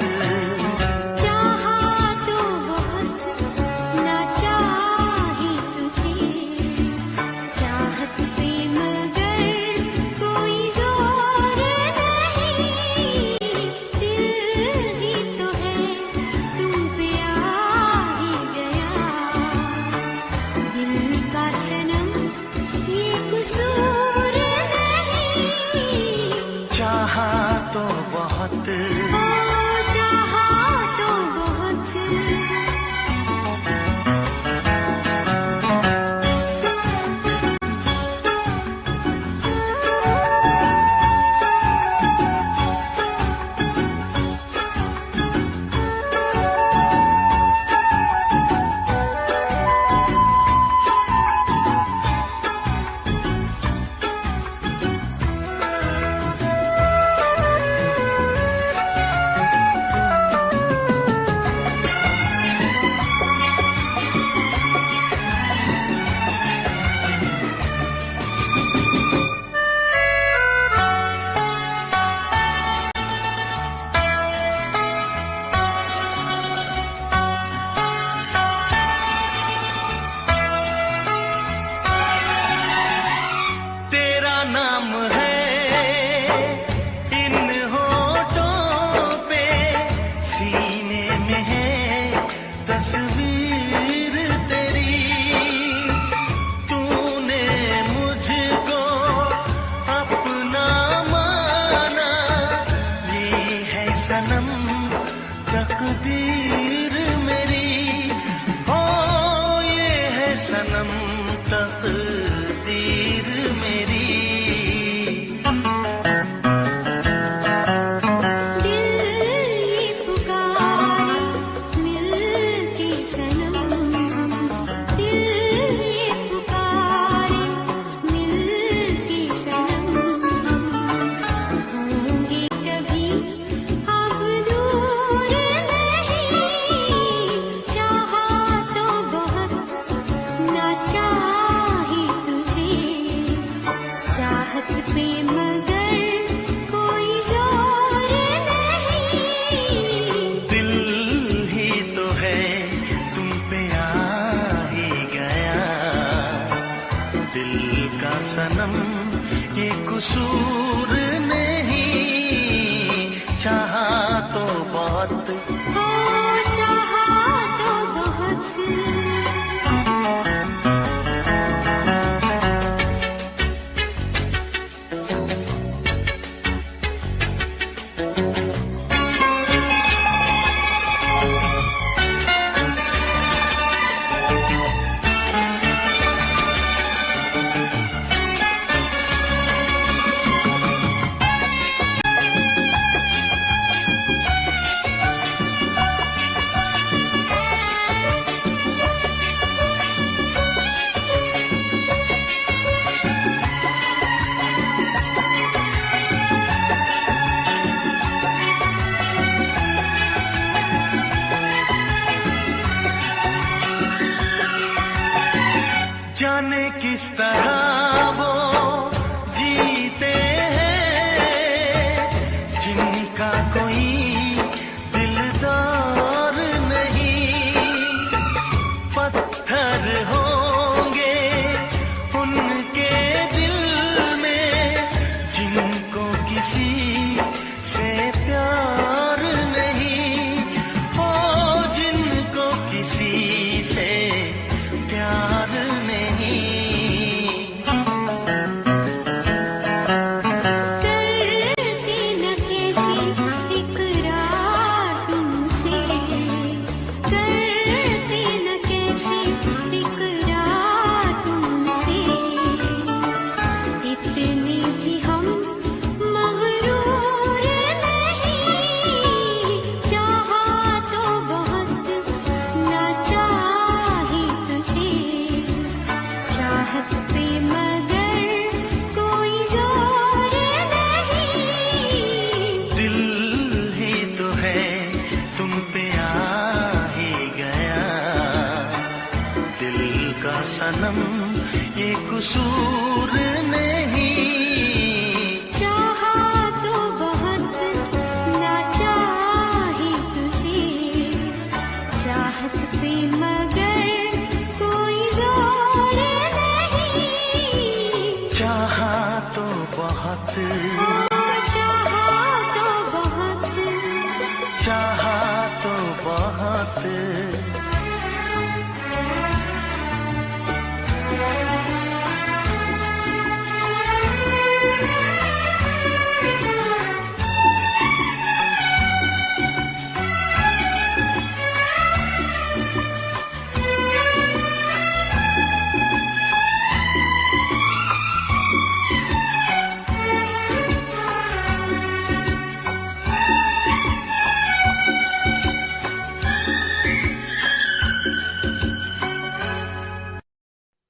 ना चाहे तुझे चाहत पे मगर कोई जोर नहीं। दिल ही तो है तुम पे आ ही गया। दिल का सनम ये कसूर नहीं। चाहा तो बहुत चाहा तो बहुत। सनम तकदीर मेरी, हो ये है सनम तकदीर मेरी। सनम ये कसूर नहीं, चाहा तो बहुत, हो चाहा तो बहुत। जाने किस तरह वो जीते हैं जिनका कोई दिलदार नहीं, पत्थर होंगे उनके दिल में जिनको किसी से प्यार नहीं, ओ जिनको किसी से प्यार नहीं। करती न कैसी इकरार तुमसे, करती न कैसी इकरार तुमसे, इतने भी हम मगरूर नहीं, चाहा तो बहुत ना चाही तुझे, चाहत पे मगर कोई जोर नहीं। दिल ही तो है तुम पे आ ही गया, दिल का सनम ये कसूर नहीं, चाहा तो बहुत ना चाही तुझे, चाहत पे मगर कोई जोर नहीं। चाहा तो बहुत, चाहा तो बहुत, चाहा तो बहुत।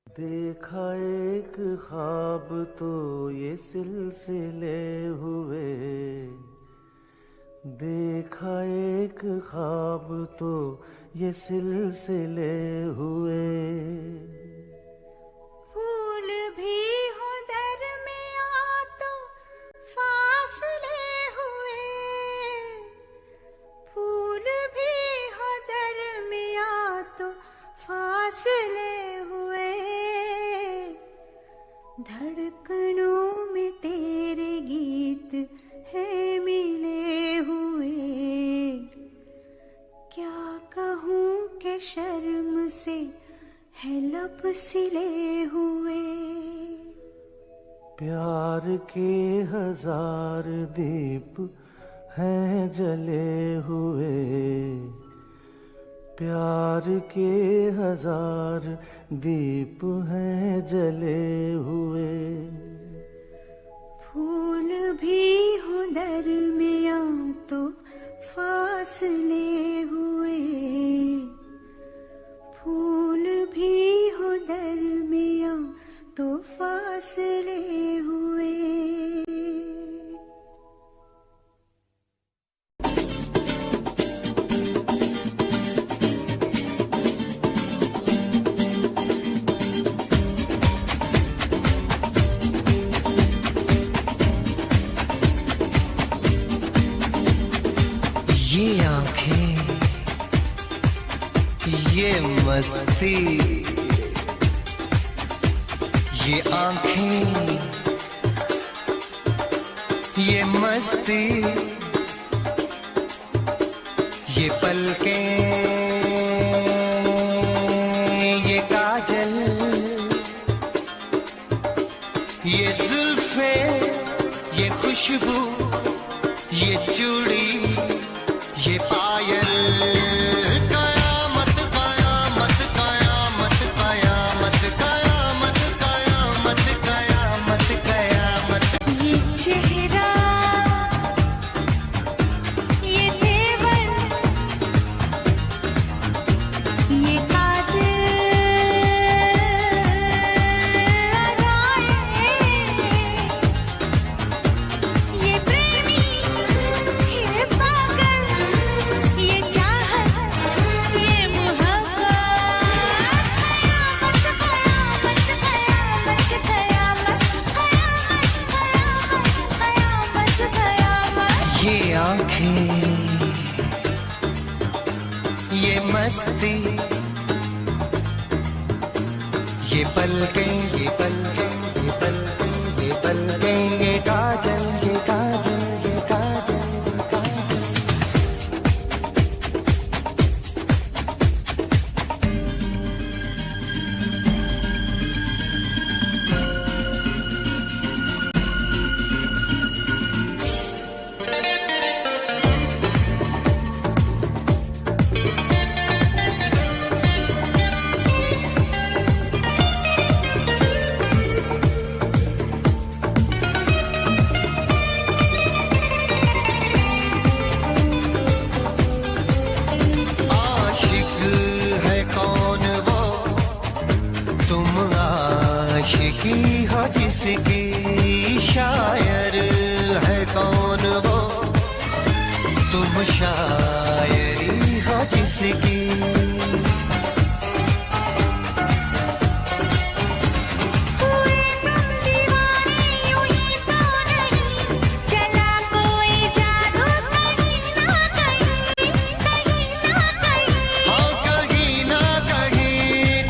देखा एक ख्वाब तो ये सिलसिले हुए, देखा एक ख्वाब तो ये सिलसिले हुए। फूल भी हो दरमिया तो फासले हुए, फूल भी हो दरमिया तो फासले हुए, धड़कनों में तेरे गीत है मिले हुए, क्या कहूँ कि शर्म से है लब सिले हुए। प्यार के हजार दीप हैं जले हुए, प्यार के हजार दीप हैं जले हुए। फूल भी हो दरमियां तो फासले हुए, फूल भी हो दरमियां तो फासले हुए। ये आंखें, ये मस्ती, ये आंखें, ये मस्ती, ये पलकें, ये काजल, ये जुल्फे, ये खुशबू, ये चूड़ी, ये पायल, कयामत कयामत कयामत कयामत कयामत कयामत कयामत कयामत। ये चेहरा, ये तेवर, ये कातिल अदाएं, ये प्रेमी, ये पागल, ये चाहत, ये मोहब्बत, कयामत कयामत कयामत कयामत कयामत कयामत। ये आंखें, ये मस्ती, ये पलकें, ये पलकें, ये पलकें, ये पलकें, ये काजल, ये काजल, ये काजल, ये काजल। आशिक है कौन वो, तुम आशिकी हो जिसकी, शायर है कौन वो, तुम शायरी हो जिसकी। हुए तुम दीवाने यूं ही तो नहीं, चला कोई जादू कहीं ना कहीं, कहीं ना कहीं। हाँ कहीं ना कहीं,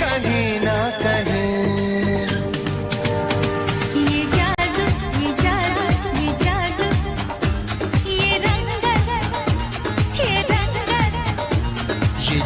कहीं ना कहीं। ये जादू, ये जादू, ये जादू, ये रंगत, ये रंगत, ये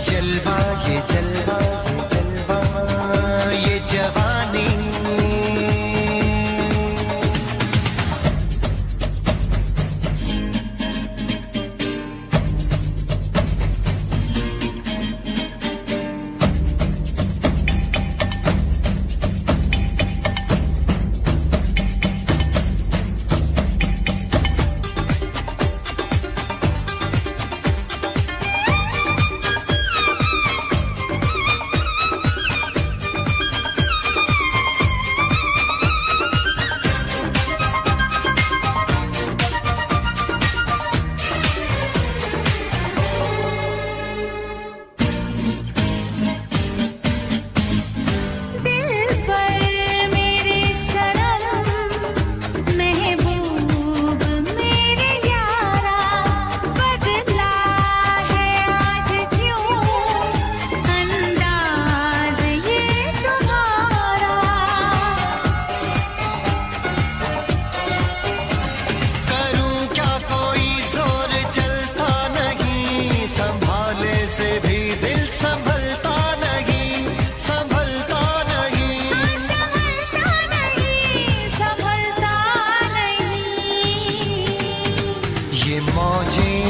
ये मौजें,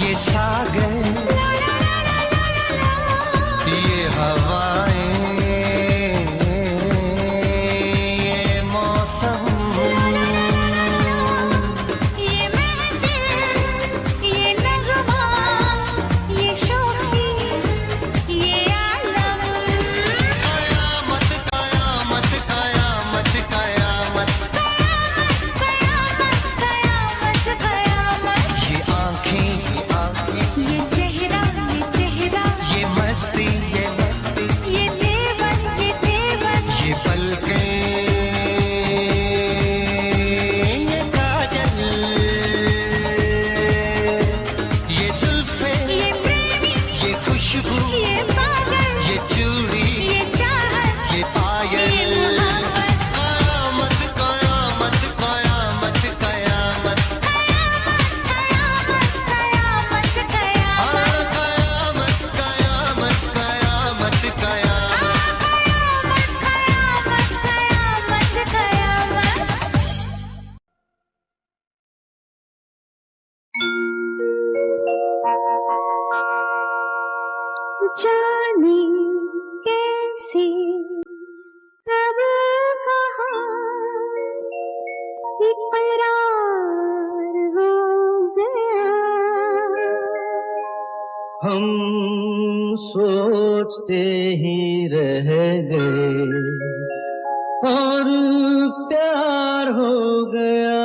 ये सागर, ये हवाएं, ये मौसम, ये महफिल, ये नगमा, ये शोखी, ये आलम। कयामत कयामत कयामत कयामत, कयामत कयामत, ये आंखें, ये चेहरा, ये मस्ती, ये देवन, ये पलकें, ये काजल, ये जुल्फें, ये प्रेमी, ये खुशबू, ये पागल, ये चूड़ी, ये चाहत, ये पायल। ये मोहब्बत। कयामत कयामत कयामत कयामत, कयामत कयामत, कयामत कयामत कयामत कयामत। कयामत कयामत। जाने कैसे कब कहाँ इकरार हो गया। हम सोचते ही रह गए और प्यार हो गया।